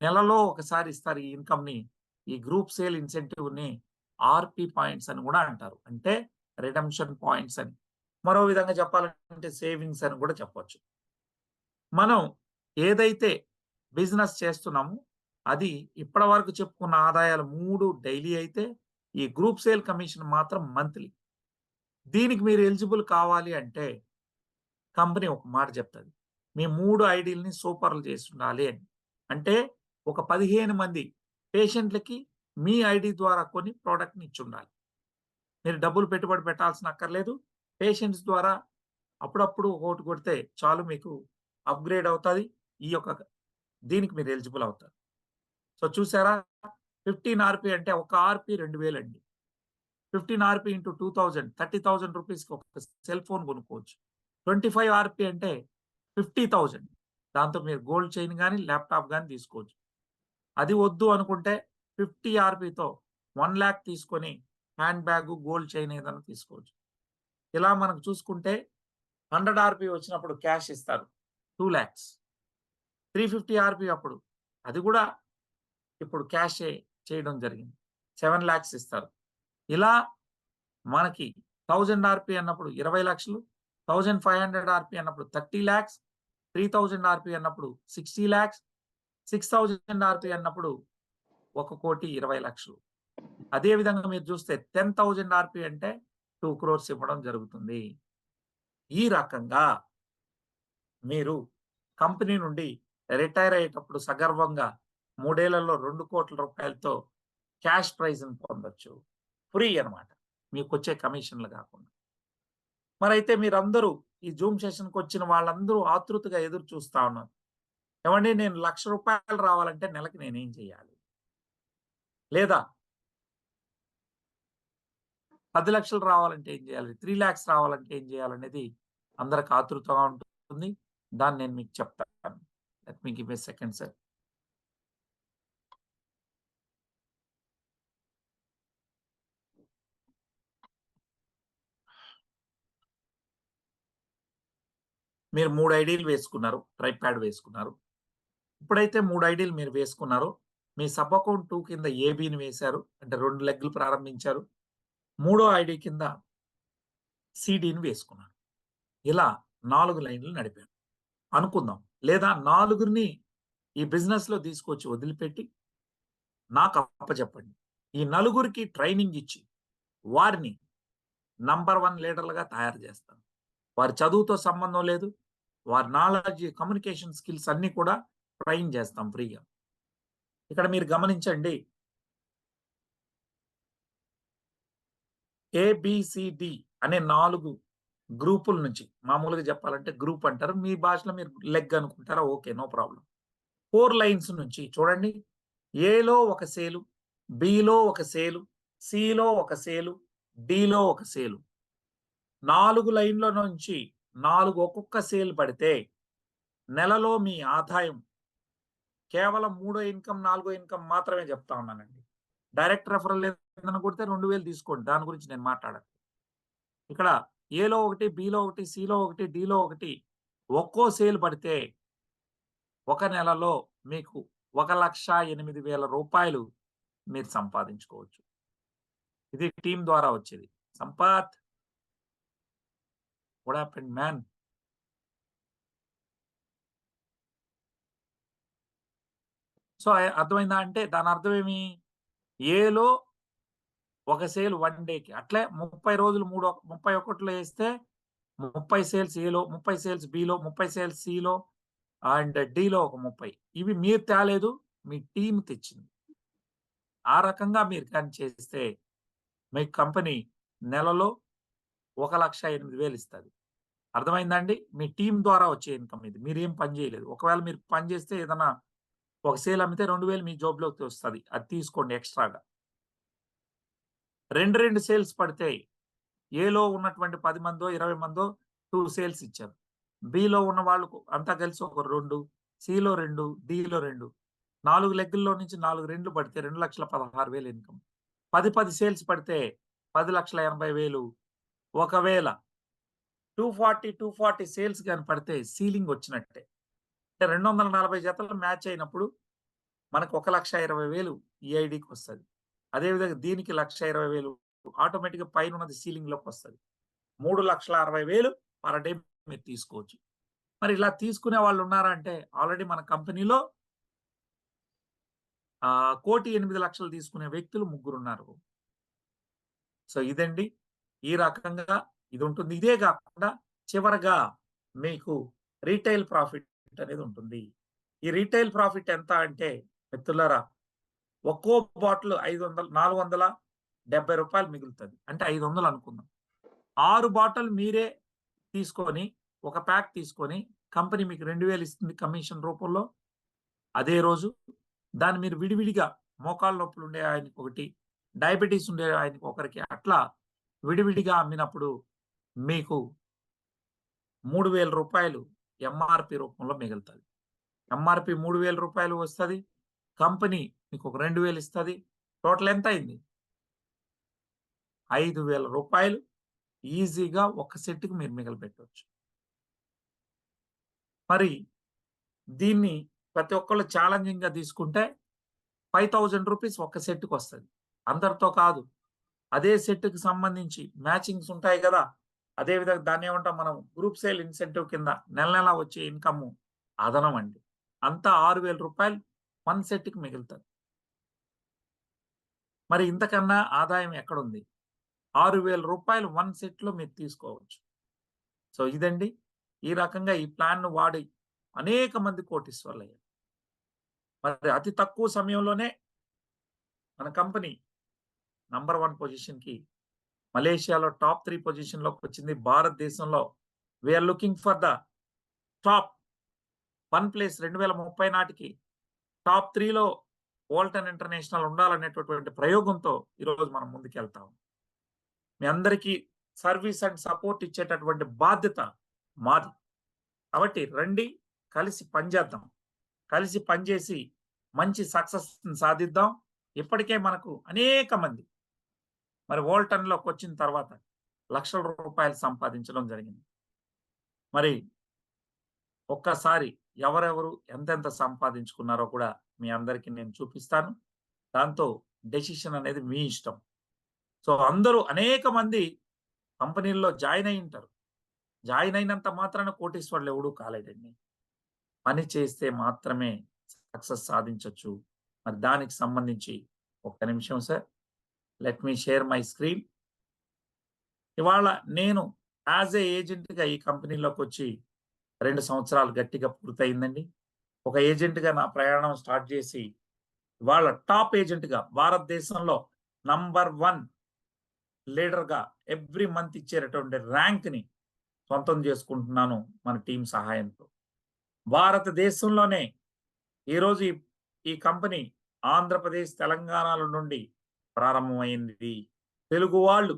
నెలలో ఒకసారి ఇస్తారు ఈ ఇన్‌కమ్‌ని. ఈ గ్రూప్ సేల్ ఇన్సెంటివ్‌ని ఆర్‌పి పాయింట్స్ అని కూడా అంటారు. అంటే రిడెంప్షన్ పాయింట్స్ అని. మరో విధంగా చెప్పాలంటే సేవింగ్స్ అని కూడా చెప్పొచ్చు. మనం ఏదైతే బిజినెస్ చేస్తున్నామో అది ఇప్పటివరకు చెప్పుకున్న ఆదాయాలు 3 డైలీ అయితే, ఈ గ్రూప్ సేల్ కమిషన్ మాత్రం మంత్లీ. దీనికి మీరు ఎలిజిబుల్ కావాలి అంటే కంపెనీ ఒక మాట చెప్తది. మీ 3 ఐడీలని సూపర్‌లు చేసుండాలి అని. అంటే ఒక 15 మంది పేషెంట్‌లకి మీ ఐడీ ద్వారా కొని ప్రొడక్ట్‌ని ఇచ్చుండాలి. మీరు డబ్బులు పెట్టుబడి పెట్టాల్సిన అక్కర్లేదు. పేషెంట్స్ ద్వారా అప్పుడప్పుడు ఒకటి కొడితే చాలు, మీకు అప్‌గ్రేడ్ అవుతది. ఈ యొక్క దీనికి మీరు ఎలిజిబుల్ అవుతారు. సో చూసారా? 15 ఆర్‌పీ అంటే ఒక ఆర్‌పీ 2000 అండి. 15 ఆర్‌పీ ఇంటూ 2000 30,000 రూపీస్‌కి ఒక సెల్ ఫోన్ కొనుక్కోవచ్చు. 25 ఆర్‌పీ అంటే 50,000. దాంతో మీరు గోల్డ్ చైన్ గాని, ల్యాప్‌టాప్ గాని తీసుకోవచ్చు. అది వద్దు అనుకుంటే 50 ఆర్‌పీతో 1,00,000 తీసుకొని హ్యాండ్ బ్యాగ్, గోల్డ్ చైన్ ఏదైనా తీసుకోవచ్చు. ఇలా మనకు చూసుకుంటే 100 ఆర్‌పీ వచ్చినప్పుడు క్యాష్ ఇస్తారు. 2,00,000. 350 ఆర్‌పీ అప్పుడు అది కూడా ఇప్పుడు క్యాషే చేయడం జరిగింది. 7,00,000 ఇస్తారు. ఇలా మనకి 1000 ఆర్‌పీ అన్నప్పుడు 20,00,000, 1500 ఆర్‌పీ అన్నప్పుడు 30,00,000, 3000 ఆర్‌పీ అన్నప్పుడు 60,00,000, 6000 ఆర్‌పీ అన్నప్పుడు 1,20,00,000. అదే విధంగా మీరు చూస్తే 10,000 ఆర్‌పీ అంటే 2 క్రోర్స్ ఇవ్వడం జరుగుతుంది. ఈ రకంగా మీరు కంపెనీ నుండి రిటైర్ అయ్యేటప్పుడు సగర్వంగా 3 ఏళ్లలో 2,00,00,000 క్యాష్ ప్రైజ్‌ని పొందొచ్చు. ఫ్రీ అన్నమాట. మీకొచ్చే కమిషన్‌లు గాకుండా. మరైతే మీరందరూ ఈ జూమ్ సెషన్‌కొచ్చిన వాళ్ళందరూ ఆతృతగా ఎదురు చూస్తా ఉన్నారు. ఏవండీ నేను రూ. 1,00,000 రావాలంటే నెలకి నేనేం చేయాలి? లేదా 10,00,000 రావాలంటే ఏం చేయాలి? 3,00,000 రావాలంటే ఏం చేయాలనేది అందరికి ఆతృతగా ఉంటుంది. దాన్ని నేను మీకు చెప్తాను. Let me give a second sir. మీరు 3 ఐడీలు వేసుకున్నారు. ట్రైప్యాడ్ వేసుకున్నారు. ఎప్పుడైతే 3 ఐడీలు మీరు వేసుకున్నారో, మీ సబ్ అకౌంట్ 2 కింద ఏబీని వేశారు. అంటే 2 లెగ్‌లు ప్రారంభించారు. మూడో ఐడీ కింద సీడీని వేసుకున్నాను. ఇలా 4 లైన్‌లు నడిపాను. అనుకుందాం. లేదా నలుగురిని ఈ బిజినెస్‌లో తీసుకొచ్చి వదిలిపెట్టి నాకు అప్పచెప్పండి. ఈ నలుగురికి ట్రైనింగ్ ఇచ్చి, వారిని నంబర్ 1 లీడర్‌లుగా తయారు చేస్తాను. వారి చదువుతో సంబంధం లేదు. వారి నాలెడ్జ్, కమ్యూనికేషన్ స్కిల్స్ అన్నీ కూడా ట్రైన్ చేస్తాం ఫ్రీగా. ఇక్కడ మీరు గమనించండి. ఏబీసీడీ అనే 4 గ్రూపుల నుంచి, మామూలుగా చెప్పాలంటే గ్రూప్ అంటారు. మీ భాషలో మీరు లెగ్ అనుకుంటారా? ఓకే. No problem. 4 లైన్స్ నుంచి చూడండి. ఏలో ఒక సేలు, బిలో ఒక సేలు, సిలో ఒక సేలు, డిలో ఒక సేలు. 4 లైన్‌ల నుంచి 4 ఒక్కొక్క సేల్ పడితే నెలలో మీ ఆదాయం కేవలం మూడో ఇన్‌కమ్, నాలుగో ఇన్‌కమ్ మాత్రమే చెప్తా ఉన్నానండి. డైరెక్ట్ రెఫరల్ ఏదైనా కొడితే 2,000 తీసుకోండి. దాని గురించి నేను మాట్లాడను. ఇక్కడ ఏలో ఒకటి, బిలో ఒకటి, సిలో ఒకటి, డిలో ఒకటి ఒక్కో సేల్ పడితే ఒక నెలలో మీకు రూ. 1,08,000 మీరు సంపాదించుకోవచ్చు. ఇది టీమ్ ద్వారా వచ్చేది. Sampath, what happened man? So, అర్థమైందా? అంటే దాని అర్థం ఏమి? ఏలో ఒక సేల్ 1 డేకి. అట్లే 30 రోజులు 31లో ఏస్తే 30 సేల్స్ ఏలో, 30 సేల్స్ బిలో, 30 సేల్స్ సిలో అండ్ డిలో ఒక 30. ఇవి మీరు తేలేదు. మీ టీమ్ తెచ్చింది. ఆ రకంగా మీరు గాని చేస్తే మీ కంపెనీ నెలలో 1,08,000 ఇస్తది. అర్థమైందా అండి? మీ టీమ్ ద్వారా వచ్చే ఇన్‌కమ్ ఇది. మీరేం పని చేయలేదు. ఒకవేళ మీరు పని చేస్తే ఏదన్నా ఒక సేల్ అమ్మితే 2,000 మీ జేబులోకి వస్తది. అది తీసుకోండి ఎక్స్‌ట్రాగా. 2 సేల్స్ పడితే ఏలో ఉన్నటువంటి 10 మందో, 20 మందో 2 సేల్స్ ఇచ్చారు. బిలో ఉన్న వాళ్ళకు అంతా కలిసి ఒక 2, సిలో 2, డిలో 2. 4 లెగ్గుల్లో నుంచి 4 2 పడితే 2,16,000 ఇన్‌కమ్. 10 సేల్స్ పడితే 10,80,000. ఒకవేళ 240 సేల్స్ గాని పడితే సీలింగ్ వచ్చినట్టే. అంటే 240 జతలు మ్యాచ్ అయినప్పుడు మనకు 1,20,000 ఈ ఐడీకొస్తది. అదేవిధంగా దీనికి 1,20,000 ఆటోమేటిక్‌గా పైనున్నది సీలింగ్‌లోకొస్తది. 3,60,000 పర్ డే మీరు తీసుకోవచ్చు. మరి ఇలా తీసుకునే వాళ్ళున్నారా అంటే ఆల్రెడీ మన కంపెనీలో 1,08,00,000 తీసుకునే వ్యక్తులు ముగ్గురున్నారు. సో ఇదండి. ఈ రకంగా ఇదుంటుంది. ఇదే గాకుండా చివరగా మీకు రీటైల్ ప్రాఫిట్ అనేది ఉంటుంది. ఈ రీటైల్ ప్రాఫిట్ ఎంత అంటే మిత్రులారా, ఒక్కో బాటిల్ 500 రూ. 470 మిగులుతది. అంటే 500 అనుకుందాం. 6 బాటిల్ మీరే తీసుకొని, ఒక ప్యాక్ తీసుకొని కంపెనీ మీకు 2,000 ఇస్తుంది కమిషన్ రూపంలో. అదే రోజు దాన్ని మీరు విడివిడిగా మోకాళ్ళ నొప్పులుండే ఆయనకొకటి, డయాబెటిస్ ఉండే ఆయనకొకరికి అట్లా విడివిడిగా అమ్మినప్పుడు మీకు రూ. 3,000 ఎంఆర్‌పీ రూపంలో మిగులుతది. ఎంఆర్‌పీ రూ. 3,000 వస్తది. కంపెనీ మీకొక 2,000 ఇస్తది. టోటల్ ఎంతయింది? రూ. 5,000 ఈజీగా ఒక సెట్‌కి మీరు మిగలబెట్టొచ్చు. మరి దీన్ని ప్రతి ఒక్కళ్ళు ఛాలెంజింగ్‌గా తీసుకుంటే రూ. 5,000 ఒక్క సెట్‌కొస్తది. అందరితో కాదు. అదే సెట్‌కి సంబంధించి మ్యాచింగ్స్ ఉంటాయి గదా! అదే విధంగా దాన్నేమంటాం మనం గ్రూప్ సేల్ ఇన్సెంటివ్ కింద నెల నెలా వచ్చే ఇన్‌కమ్ అదనం అండి. అంతా రూ. 6,000 వన్ సెట్‌కి మిగులుతది. మరి ఇంతకన్నా ఆదాయం ఎక్కడుంది? రూ. 6,000 వన్ సెట్‌లో మీరు తీసుకోవచ్చు. సో ఇదండి. ఈ రకంగా ఈ ప్లాన్‌ను వాడి అనేక మంది కోటీశ్వరులయ్యారు. మరి అతి తక్కువ సమయంలోనే మన కంపెనీ నంబర్ 1 పొజిషన్‌కి మలేషియాలో టాప్ 3 పొజిషన్‌లోకొచ్చింది. భారతదేశంలో we are looking for the top 1 place 2030 నాటికి టాప్ 3లో వోల్టన్ ఇంటర్నేషనల్ ఉండాలనేటటువంటి ప్రయోగంతో ఈరోజు మనం ముందుకెళ్తాం. మీ అందరికీ సర్వీస్ అండ్ సపోర్ట్ ఇచ్చేటటువంటి బాధ్యత మాది. కాబట్టి రండి, కలిసి పనిచేద్దాం. కలిసి పనిచేసి మంచి సక్సెస్‌ని సాధిద్దాం. ఇప్పటికే మనకు అనేక మంది మరి వోల్టన్‌లోకొచ్చిన తర్వాత లక్షల రూపాయలు సంపాదించడం జరిగింది. మరి ఒక్కసారి ఎవరెవరు ఎంతెంత సంపాదించుకున్నారో కూడా మీ అందరికీ నేను చూపిస్తాను. దాంతో డెసిషన్ అనేది మీ ఇష్టం. సో, అందరూ అనేక మంది కంపెనీల్లో జాయిన్ అయ్యుంటారు. జాయిన్ అయినంత మాత్రాన కోటీశ్వరులు ఎవడు కాలేడండి. పని చేస్తే మాత్రమే సక్సెస్ సాధించొచ్చు. మరి దానికి సంబంధించి ఒక్క నిమిషం sir. Let me share my screen. ఇవాళ నేను యాస్ ఎ ఏజెంట్‌గా ఈ కంపెనీలోకొచ్చి 2 సంవత్సరాలు గట్టిగా పూర్తయిందండి. ఒక ఏజెంట్‌గా నా ప్రయాణం స్టార్ట్ చేసి, ఇవాళ టాప్ ఏజెంట్‌గా భారతదేశంలో నంబర్ 1 లీడర్‌గా ఎవ్రీ మంత్ ఇచ్చేటటువంటి ర్యాంక్‌ని సొంతం చేసుకుంటున్నాను మన టీమ్ సహాయంతో. భారతదేశంలోనే ఈరోజు ఈ కంపెనీ ఆంధ్రప్రదేశ్, తెలంగాణల నుండి ప్రారంభమైంది. తెలుగు వాళ్ళు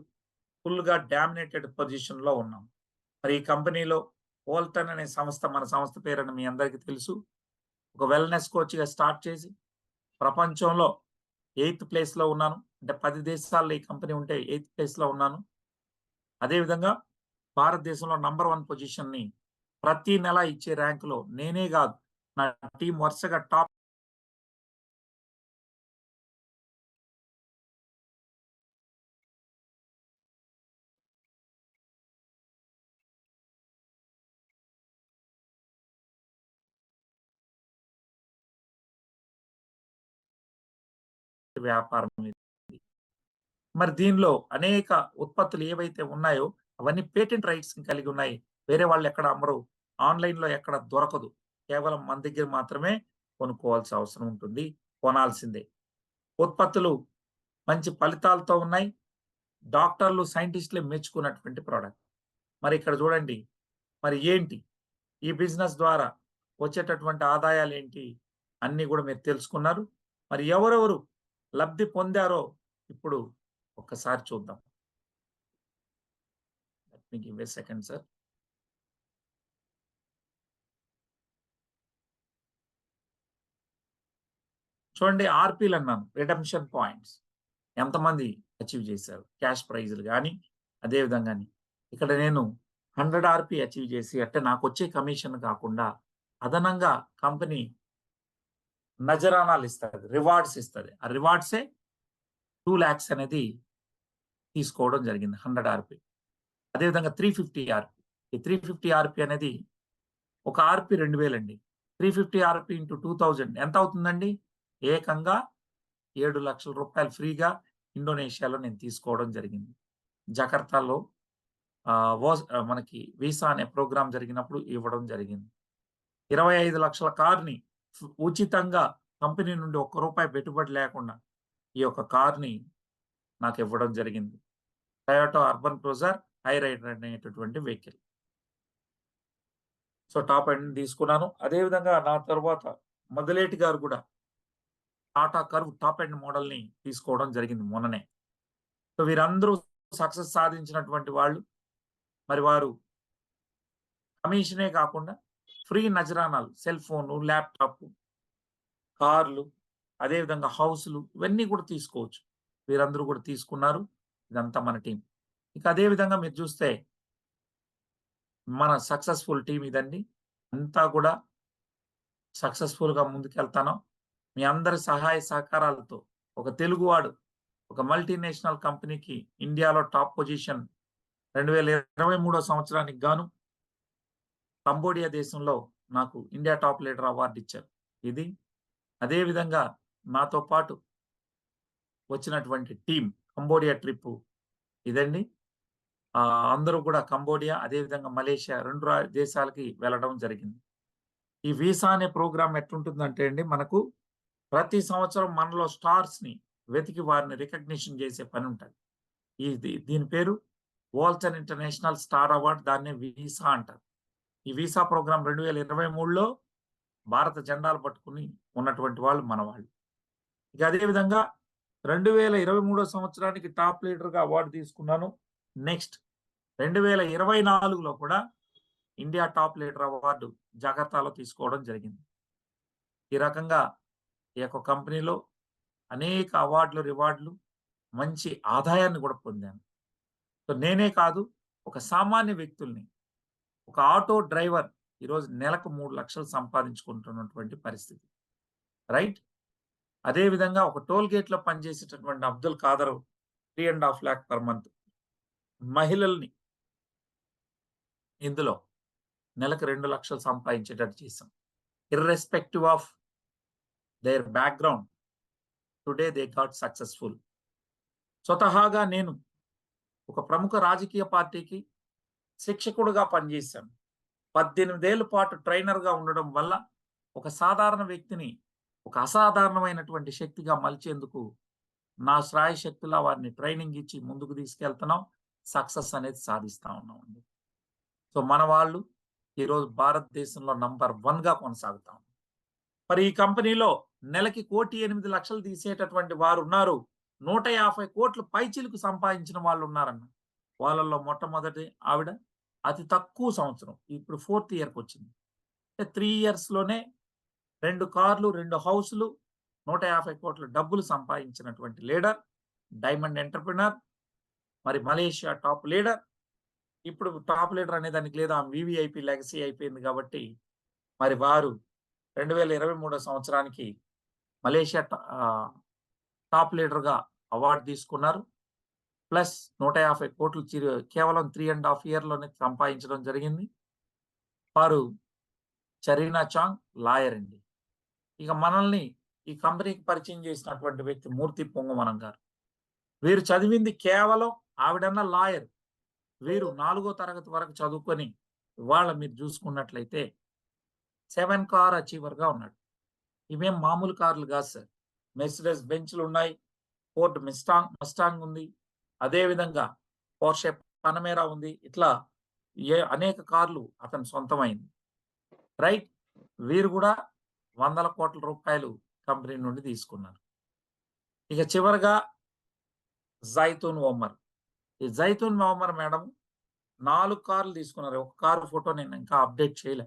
ఫుల్‌గా డామినేటెడ్ పొజిషన్‌లో ఉన్నాం. మరి ఈ కంపెనీలో వోల్టన్ అనే సంస్థ మన సంస్థ పేరని మీ అందరికీ తెలుసు. ఒక వెల్‌నెస్ కోచ్‌గా స్టార్ట్ చేసి ప్రపంచంలో 8థ్ ప్లేస్‌లో ఉన్నాను. అంటే 10 దేశాల్లో ఈ కంపెనీ ఉంటే 8థ్ ప్లేస్‌లో ఉన్నాను. అదేవిధంగా భారతదేశంలో నంబర్ 1 పొజిషన్‌ని ప్రతి నెల ఇచ్చే ర్యాంక్‌లో నేనే గాదు, నా టీమ్ వరుసగా టాప్ వ్యాపారం ఇది. మరి దీనిలో అనేక ఉత్పత్తులు ఏవైతే ఉన్నాయో అవన్నీ పేటెంట్ రైట్స్‌ని కలిగి ఉన్నాయి. వేరే వాళ్ళు ఎక్కడ అమ్మరు. ఆన్‌లైన్‌లో ఎక్కడ దొరకదు. కేవలం మన దగ్గర మాత్రమే కొనుక్కోవాల్సిన అవసరం ఉంటుంది. కొనాల్సిందే. ఉత్పత్తులు మంచి ఫలితాలతో ఉన్నాయి. డాక్టర్లు, సైంటిస్ట్‌లే మెచ్చుకున్నటువంటి ప్రొడక్ట్. మరి ఇక్కడ చూడండి. మరి ఏంటి? ఈ బిజినెస్ ద్వారా వచ్చేటటువంటి ఆదాయాలేంటి? అన్నీ గూడా మీరు తెలుసుకున్నారు. మరి ఎవరెవరు లబ్ధి పొందారో ఇప్పుడు ఒక్కసారి చూద్దాం. Let me give a second sir. చూడండి, ఆర్‌పీలన్నాను. Redemption points. ఎంతమంది అచీవ్ చేశారు? క్యాష్ ప్రైజ్‌లు గాని, అదే విధంగాని. ఇక్కడ నేను 100 ఆర్‌పీ అచీవ్ చేసి అంటే నాకొచ్చే కమిషన్ కాకుండా అదనంగా కంపెనీ నజరానాలిస్తది. రివార్డ్స్ ఇస్తది. ఆ రివార్డ్సే 2,00,000 అనేది తీసుకోవడం జరిగింది 100 ఆర్‌పీ. అదేవిధంగా 350 ఆర్‌పీ. ఈ 350 ఆర్‌పీ అనేది ఒక ఆర్‌పీ 2000 అండి. 350 ఆర్‌పీ ఇంటూ 2000 ఎంత అవుతుందండి? ఏకంగా రూ. 7,00,000 ఫ్రీగా ఇండోనేషియాలో నేను తీసుకోవడం జరిగింది. జకర్తాలో మనకి వీసా అనే ప్రోగ్రామ్ జరిగినప్పుడు ఇవ్వడం జరిగింది. 25,00,000 కార్‌ని ఉచితంగా కంపెనీ నుండి ఒక్క రూపాయి పెట్టుబడి లేకుండా ఈ యొక్క కార్‌ని నాకివ్వడం జరిగింది. Toyota Urban Cruiser Hyryder అనేటటువంటి వెహికల్. సో, టాప్ ఎండ్ తీసుకున్నాను. అదే విధంగా నా తరువాత మదిలేటి గారు కూడా టాటా కర్వ్ టాప్ ఎండ్ మోడల్‌ని తీసుకోవడం జరిగింది మొన్ననే. సో, వీరందరూ సక్సెస్ సాధించినటువంటి వాళ్ళు. మరి వారు కమిషనే కాకుండా ఫ్రీ నజరానాలు, సెల్ ఫోను, ల్యాప్‌టాప్, కార్లు, అదే విధంగా హౌసులు ఇవన్నీ కూడా తీసుకోవచ్చు. వీరందరూ కూడా తీసుకున్నారు. ఇదంతా మన టీమ్. ఇక అదే విధంగా మీరు చూస్తే మన సక్సెస్‌ఫుల్ టీమ్ ఇదండి. అంతా కూడా సక్సెస్‌ఫుల్‌గా ముందుకెళ్తాను. మీ అందరి సహాయ సహకారాలతో ఒక తెలుగువాడు ఒక మల్టీనేషనల్ కంపెనీకి ఇండియాలో టాప్ పొజిషన్ 2023 సంవత్సరానికి గాను కంబోడియా దేశంలో నాకు ఇండియా టాప్ లీడర్ అవార్డ్ ఇచ్చారు. ఇది అదే విధంగా నాతో పాటు వచ్చినటువంటి టీమ్ కంబోడియా ట్రిప్పు ఇదండి. అందరూ కూడా కంబోడియా అదే విధంగా మలేషియా 2 దేశాలకి వెళ్ళడం జరిగింది. ఈ వీసా అనే ప్రోగ్రామ్ ఎట్లుంటుందంటే అండి మనకు ప్రతి సంవత్సరం మనలో స్టార్స్‌ని వెతికి వారిని రికగ్నిషన్ చేసే పనుంటది. దీని పేరు వోల్సన్ ఇంటర్నేషనల్ స్టార్ అవార్డ్. దాన్నే వీసా అంటారు. ఈ వీసా ప్రోగ్రామ్ 2023లో భారత జెండాలు పట్టుకొని ఉన్నటువంటి వాళ్ళు మన వాళ్ళు. ఇక అదే విధంగా 2023 సంవత్సరానికి టాప్ లీడర్‌గా అవార్డ్ తీసుకున్నాను. నెక్స్ట్ 2024లో కూడా ఇండియా టాప్ లీడర్ అవార్డు జకార్తాలో తీసుకోవడం జరిగింది. ఈ రకంగా ఈ యొక్క కంపెనీలో అనేక అవార్డులు, రివార్డులు, మంచి ఆదాయాన్ని కూడా పొందాను. సో, నేనే కాదు ఒక సామాన్య వ్యక్తుల్ని, ఒక ఆటో డ్రైవర్ ఈరోజు నెలకు 3,00,000 సంపాదించుకుంటున్నటువంటి పరిస్థితి. రైట్? అదే విధంగా ఒక టోల్ గేట్‌లో పనిచేసేటటువంటి అబ్దుల్ ఖాదర్ 3,50,000 పర్ మంత్. మహిళల్ని ఇందులో నెలకు 2,00,000 సంపాదించేటట్టు చేశాం. Irrespective of their background today they got successful. స్వతహాగా నేను ఒక ప్రముఖ రాజకీయ పార్టీకి శిక్షకుడుగా పనిచేశాను. 18 ఏళ్ల పాటు ట్రైనర్‌గా ఉండడం వల్ల ఒక సాధారణ వ్యక్తిని ఒక అసాధారణమైనటువంటి శక్తిగా మలిచేందుకు నా శ్రాయశక్తులా వారిని ట్రైనింగ్ ఇచ్చి ముందుకు తీసుకెళ్తున్నాం. సక్సెస్ అనేది సాధిస్తా ఉన్నామండి. సో, మన వాళ్ళు ఈరోజు భారతదేశంలో నంబర్ 1గా కొనసాగుతా ఉన్నారు. మరి ఈ కంపెనీలో నెలకి 1,08,00,000 తీసేటటువంటి వారున్నారు. 150,00,00,000 పైచిలుకు సంపాదించిన వాళ్ళున్నారన్న. వాళ్ళలో మొట్టమొదటి ఆవిడ అతి తక్కువ సంవత్సరం. ఇప్పుడు 4థ్ ఇయర్‌కొచ్చింది. అంటే 3 ఇయర్స్‌లోనే 2 కార్లు, 2 హౌసులు, 150,00,00,000 డబ్బులు సంపాదించినటువంటి లీడర్, డైమండ్ ఎంటర్‌ప్రెన్యూర్, మరి మలేషియా టాప్ లీడర్. ఇప్పుడు టాప్ లీడర్ అనే దానికి లేదు. ఆమె వీవీఐపీ లెగసీ అయిపోయింది కాబట్టి, మరి వారు 2023 సంవత్సరానికి మలేషియా టాప్ లీడర్‌గా అవార్డ్ తీసుకున్నారు. ప్లస్ 150,00,00,000 కేవలం 3 ½ ఇయర్‌లోనే సంపాదించడం జరిగింది. వారు చరీనా చాంగ్ లాయర్ అండి. ఇక మనల్ని ఈ కంపెనీకి పరిచయం చేసినటువంటి వ్యక్తి మూర్తి పొంగుమనం గారు. వీరు చదివింది కేవలం ఆవిడన్న లాయర్. వీరు 4 తరగతి వరకు చదువుకొని ఇవాళ మీరు చూసుకున్నట్లయితే 7 కార్ అచీవర్‌గా ఉన్నాడు. ఇవేం మామూలు కార్లు కాదు సార్. మెర్సిడెస్ బెంజ్‌లున్నాయి. ఫోర్డ్ మస్టాంగ్ ఉంది. అదే విధంగా పోర్షే పనమేరా ఉంది. ఇట్లా అనేక కార్లు అతని సొంతమైంది. రైట్? వీరు కూడా వందల కోట్ల రూపాయలు కంపెనీ నుండి తీసుకున్నారు. ఇక చివరగా జైతూన్ ఒమర్. ఈ జైతూన్ ఒమర్ మేడం 4 కార్లు తీసుకున్నారు. ఒక కారు ఫోటో నేను ఇంకా అప్డేట్ చేయలే.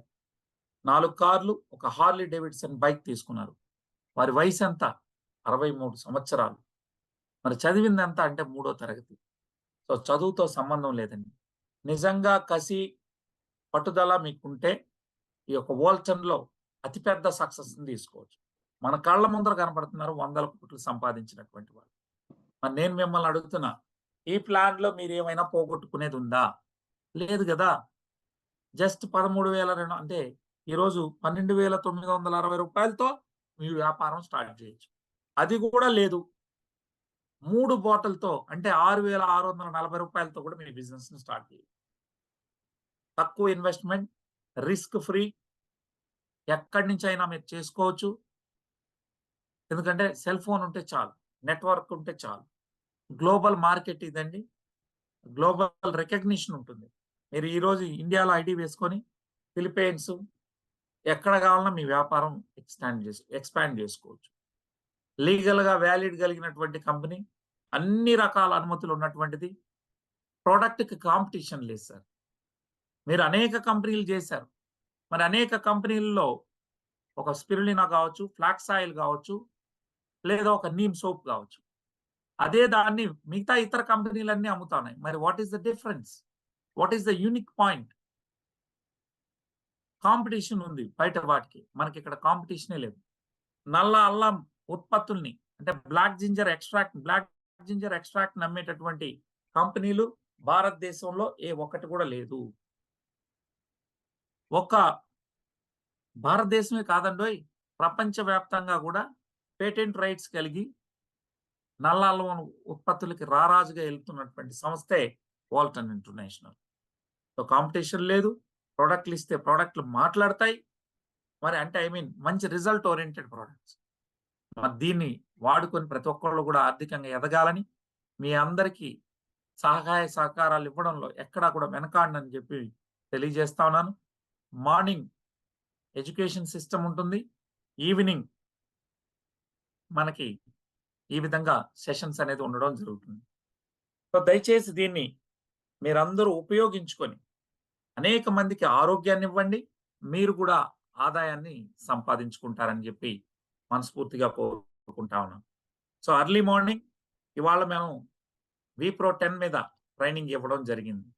4 కార్లు, ఒక హార్లీ డేవిడ్సన్ బైక్ తీసుకున్నారు. వారి వయసెంత? 63 సంవత్సరాలు. మరి చదివిందెంత అంటే మూడో తరగతి. సో, చదువుతో సంబంధం లేదండి. నిజంగా కసి, పట్టుదల మీకుంటే ఈ యొక్క వోల్చన్‌లో అతిపెద్ద సక్సెస్‌ని తీసుకోవచ్చు. మన కళ్ళ ముందర కనపడుతున్నారు వందల కోట్లు సంపాదించినటువంటి వాళ్ళు. మరి నేను మిమ్మల్ని అడుగుతున్నా, ఈ ప్లాన్‌లో మీరేమైనా పోగొట్టుకునేదుందా? లేదు గదా! జస్ట్ 13,200 అంటే ఈరోజు రూ. 12,960తో మీ వ్యాపారం స్టార్ట్ చేయొచ్చు. అది కూడా లేదు. 3 బాటిల్‌తో అంటే రూ. 6,640తో కూడా మీ బిజినెస్‌ని స్టార్ట్ చేయొచ్చు. తక్కువ ఇన్వెస్ట్‌మెంట్, రిస్క్ ఫ్రీ ఎక్కడి నుంచైనా మీరు చేసుకోవచ్చు. ఎందుకంటే సెల్ ఫోన్ ఉంటే చాలు. నెట్వర్క్ ఉంటే చాలు. గ్లోబల్ మార్కెట్ ఇదండి. గ్లోబల్ రికగ్నిషన్ ఉంటుంది. మీరు ఈరోజు ఇండియాలో ఐడీ వేసుకొని ఫిలిప్పీన్స్ ఎక్కడ కావాలన్నా మీ వ్యాపారం ఎక్స్‌పాండ్ చేసుకోవచ్చు. లీగల్‌గా వాలిడ్ కలిగినటువంటి కంపెనీ. అన్ని రకాల అనుమతులు ఉన్నటువంటిది. ప్రొడక్ట్‌కి కాంపిటీషన్ లేదు సార్. మీరు అనేక కంపెనీలు చేశారు. మరి అనేక కంపెనీల్లో ఒక స్పిరులినా కావచ్చు, ఫ్లాక్స్ ఆయిల్ కావచ్చు, లేదా ఒక నీమ్ సోప్ కావచ్చు. అదే దాన్ని మిగతా ఇతర కంపెనీలన్నీ అమ్ముతున్నాయి. మరి what is the difference? What is the unique point? Competition ఉంది బయట వాటికి. మనకిక్కడ కాంపిటీషనే లేదు. నల్ల అల్లం ఉత్పత్తుల్ని అంటే బ్లాక్ జింజర్ ఎక్స్ట్రాక్ట్ నమ్మేటటువంటి కంపెనీలు భారతదేశంలో ఏ ఒక్కటి కూడా లేదు. ఒక్క భారతదేశమే కాదండోయ్! ప్రపంచవ్యాప్తంగా గూడా పేటెంట్ రైట్స్ కలిగి నల్ల అల్లం ఉత్పత్తులకి రారాజుగా ఎళ్తున్నటువంటి సంస్థే వాల్టన్ ఇంటర్నేషనల్. సో, కాంపిటీషన్ లేదు. ప్రొడక్ట్‌లిస్తే ప్రొడక్ట్‌లు మాట్లాడతాయి. మరి అంటే మంచి రిజల్ట్ ఓరియెంటెడ్ ప్రొడక్ట్స్. మరి దీన్ని వాడుకొని ప్రతి ఒక్కళ్ళు గూడా ఆర్థికంగా ఎదగాలని మీ అందరికీ సహాయ సహకారాలు ఇవ్వడంలో ఎక్కడా కూడా వెనకాడనని చెప్పి తెలియజేస్తా ఉన్నాను. మార్నింగ్ ఎడ్యుకేషన్ సిస్టమ్ ఉంటుంది. ఈవినింగ్ మనకి ఈ విధంగా సెషన్స్ అనేది ఉండడం జరుగుతుంది. సో, దయచేసి దీన్ని మీరందరూ ఉపయోగించుకొని అనేక మందికి ఆరోగ్యాన్నివ్వండి. మీరు కూడా ఆదాయాన్ని సంపాదించుకుంటారని చెప్పి మనస్ఫూర్తిగా కోరుకుంటా ఉన్నాను. సో, ఎర్లీ మార్నింగ్ ఇవాళ మేము విప్రో 10 మీద ట్రైనింగ్ ఇవ్వడం జరిగింది.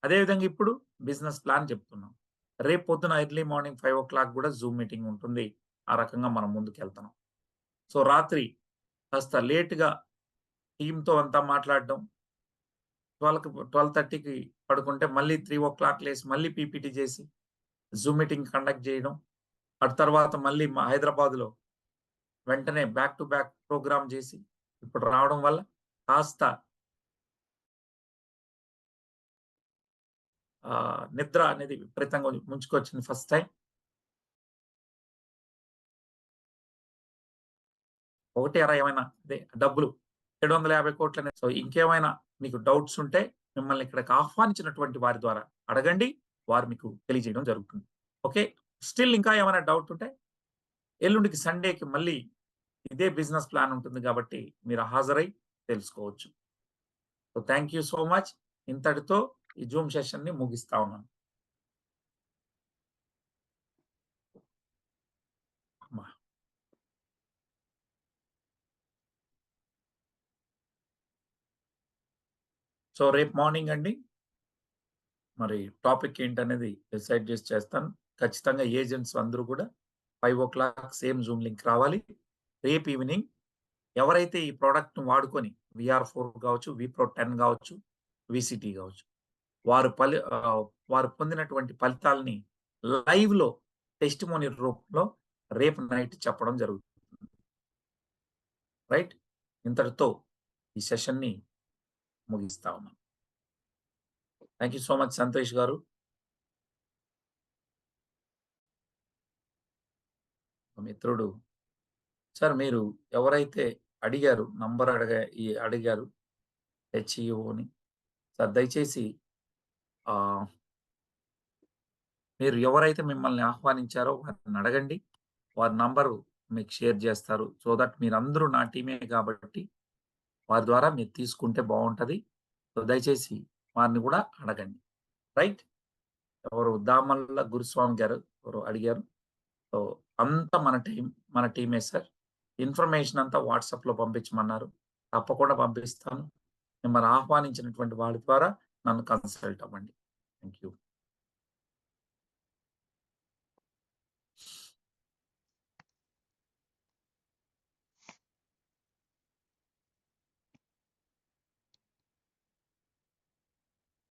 అదేవిధంగా ఇప్పుడు బిజినెస్ ప్లాన్ చెప్తున్నాం. రేపు పొద్దున ఎర్లీ మార్నింగ్ 5:00 కూడా జూమ్ మీటింగ్ ఉంటుంది. ఆ రకంగా మనం ముందుకెళ్తున్నాం. సో, రాత్రి కాస్త లేట్‌గా టీమ్‌తో అంతా మాట్లాడడం. 12:30కి పడుకుంటే మళ్ళీ 3:00 లేసి మళ్ళీ పీపీటీ చేసి జూమ్ మీటింగ్ కండక్ట్ చేయడం. అటు తర్వాత మళ్ళీ హైదరాబాద్‌లో వెంటనే బ్యాక్ టు బ్యాక్ ప్రోగ్రామ్ చేసి ఇప్పుడు రావడం వల్ల కాస్త నిద్ర అనేది విపరీతంగా ముంచుకొచ్చింది ఫస్ట్ టైమ్. 1:30 ఏమైనా అదే డబ్బులు 750,00,00,000 సో, ఇంకేమైనా మీకు డౌట్స్ ఉంటే మిమ్మల్ని ఇక్కడికి ఆహ్వానించినటువంటి వారి ద్వారా అడగండి. వారు మీకు తెలియజేయడం జరుగుతుంది. ఓకే. స్టిల్ ఇంకా ఏమైనా డౌట్ ఉంటే ఎల్లుండికి సండేకి మళ్ళీ ఇదే బిజినెస్ ప్లాన్ ఉంటుంది కాబట్టి మీరు హాజరై తెలుసుకోవచ్చు. So, thank you so much. ఇంతటితో ఈ జూమ్ సెషన్‌ని ముగిస్తా ఉన్నాను. అమ్మా! సో, రేపు మార్నింగ్ అండి మరి టాపిక్ ఏంటనేది డిసైడ్ చేసి చేస్తాను. ఖచ్చితంగా ఏజెంట్స్ అందరూ కూడా 5:00 సేమ్ జూమ్ లింక్ రావాలి. రేపు ఈవినింగ్ ఎవరైతే ఈ ప్రొడక్ట్‌ని వాడుకొని VR4 కావచ్చు, విప్రో 10 కావచ్చు, విసిటీ కావచ్చు. వారు వారు పొందినటువంటి ఫలితాల్ని లైవ్‌లో టెస్టిమోనీ రూపంలో రేపు నైట్ చెప్పడం జరుగుతుంది. రైట్? ఇంతటితో ఈ సెషన్‌ని ముగిస్తా ఉన్నాను. Thank you so much Santosh గారు. మిత్రుడు సార్ మీరు ఎవరైతే అడిగారు నంబర్ అడిగారు హెచ్‌ఈఓని. సార్ దయచేసి ఆహ్, మీరు ఎవరైతే మిమ్మల్ని ఆహ్వానించారో వారిని అడగండి. వారి నంబరు మీకు షేర్ చేస్తారు. సో థట్ మీరందరూ నా టీమే కాబట్టి వారి ద్వారా మీరు తీసుకుంటే బావుంటది. సో దయచేసి వారిని కూడా అడగండి. రైట్? ఎవరు దామల్ల గురుస్వామి గారు ఎవరో అడిగారు. సో అంతా మన టీమే సార్. ఇన్ఫర్మేషన్ అంతా వాట్సాప్‌లో పంపించమన్నారు. తప్పకుండా పంపిస్తాను. మిమ్మల్ని ఆహ్వానించినటువంటి వాడి ద్వారా నన్ను కన్సల్ట్ అవ్వండి. Thank you.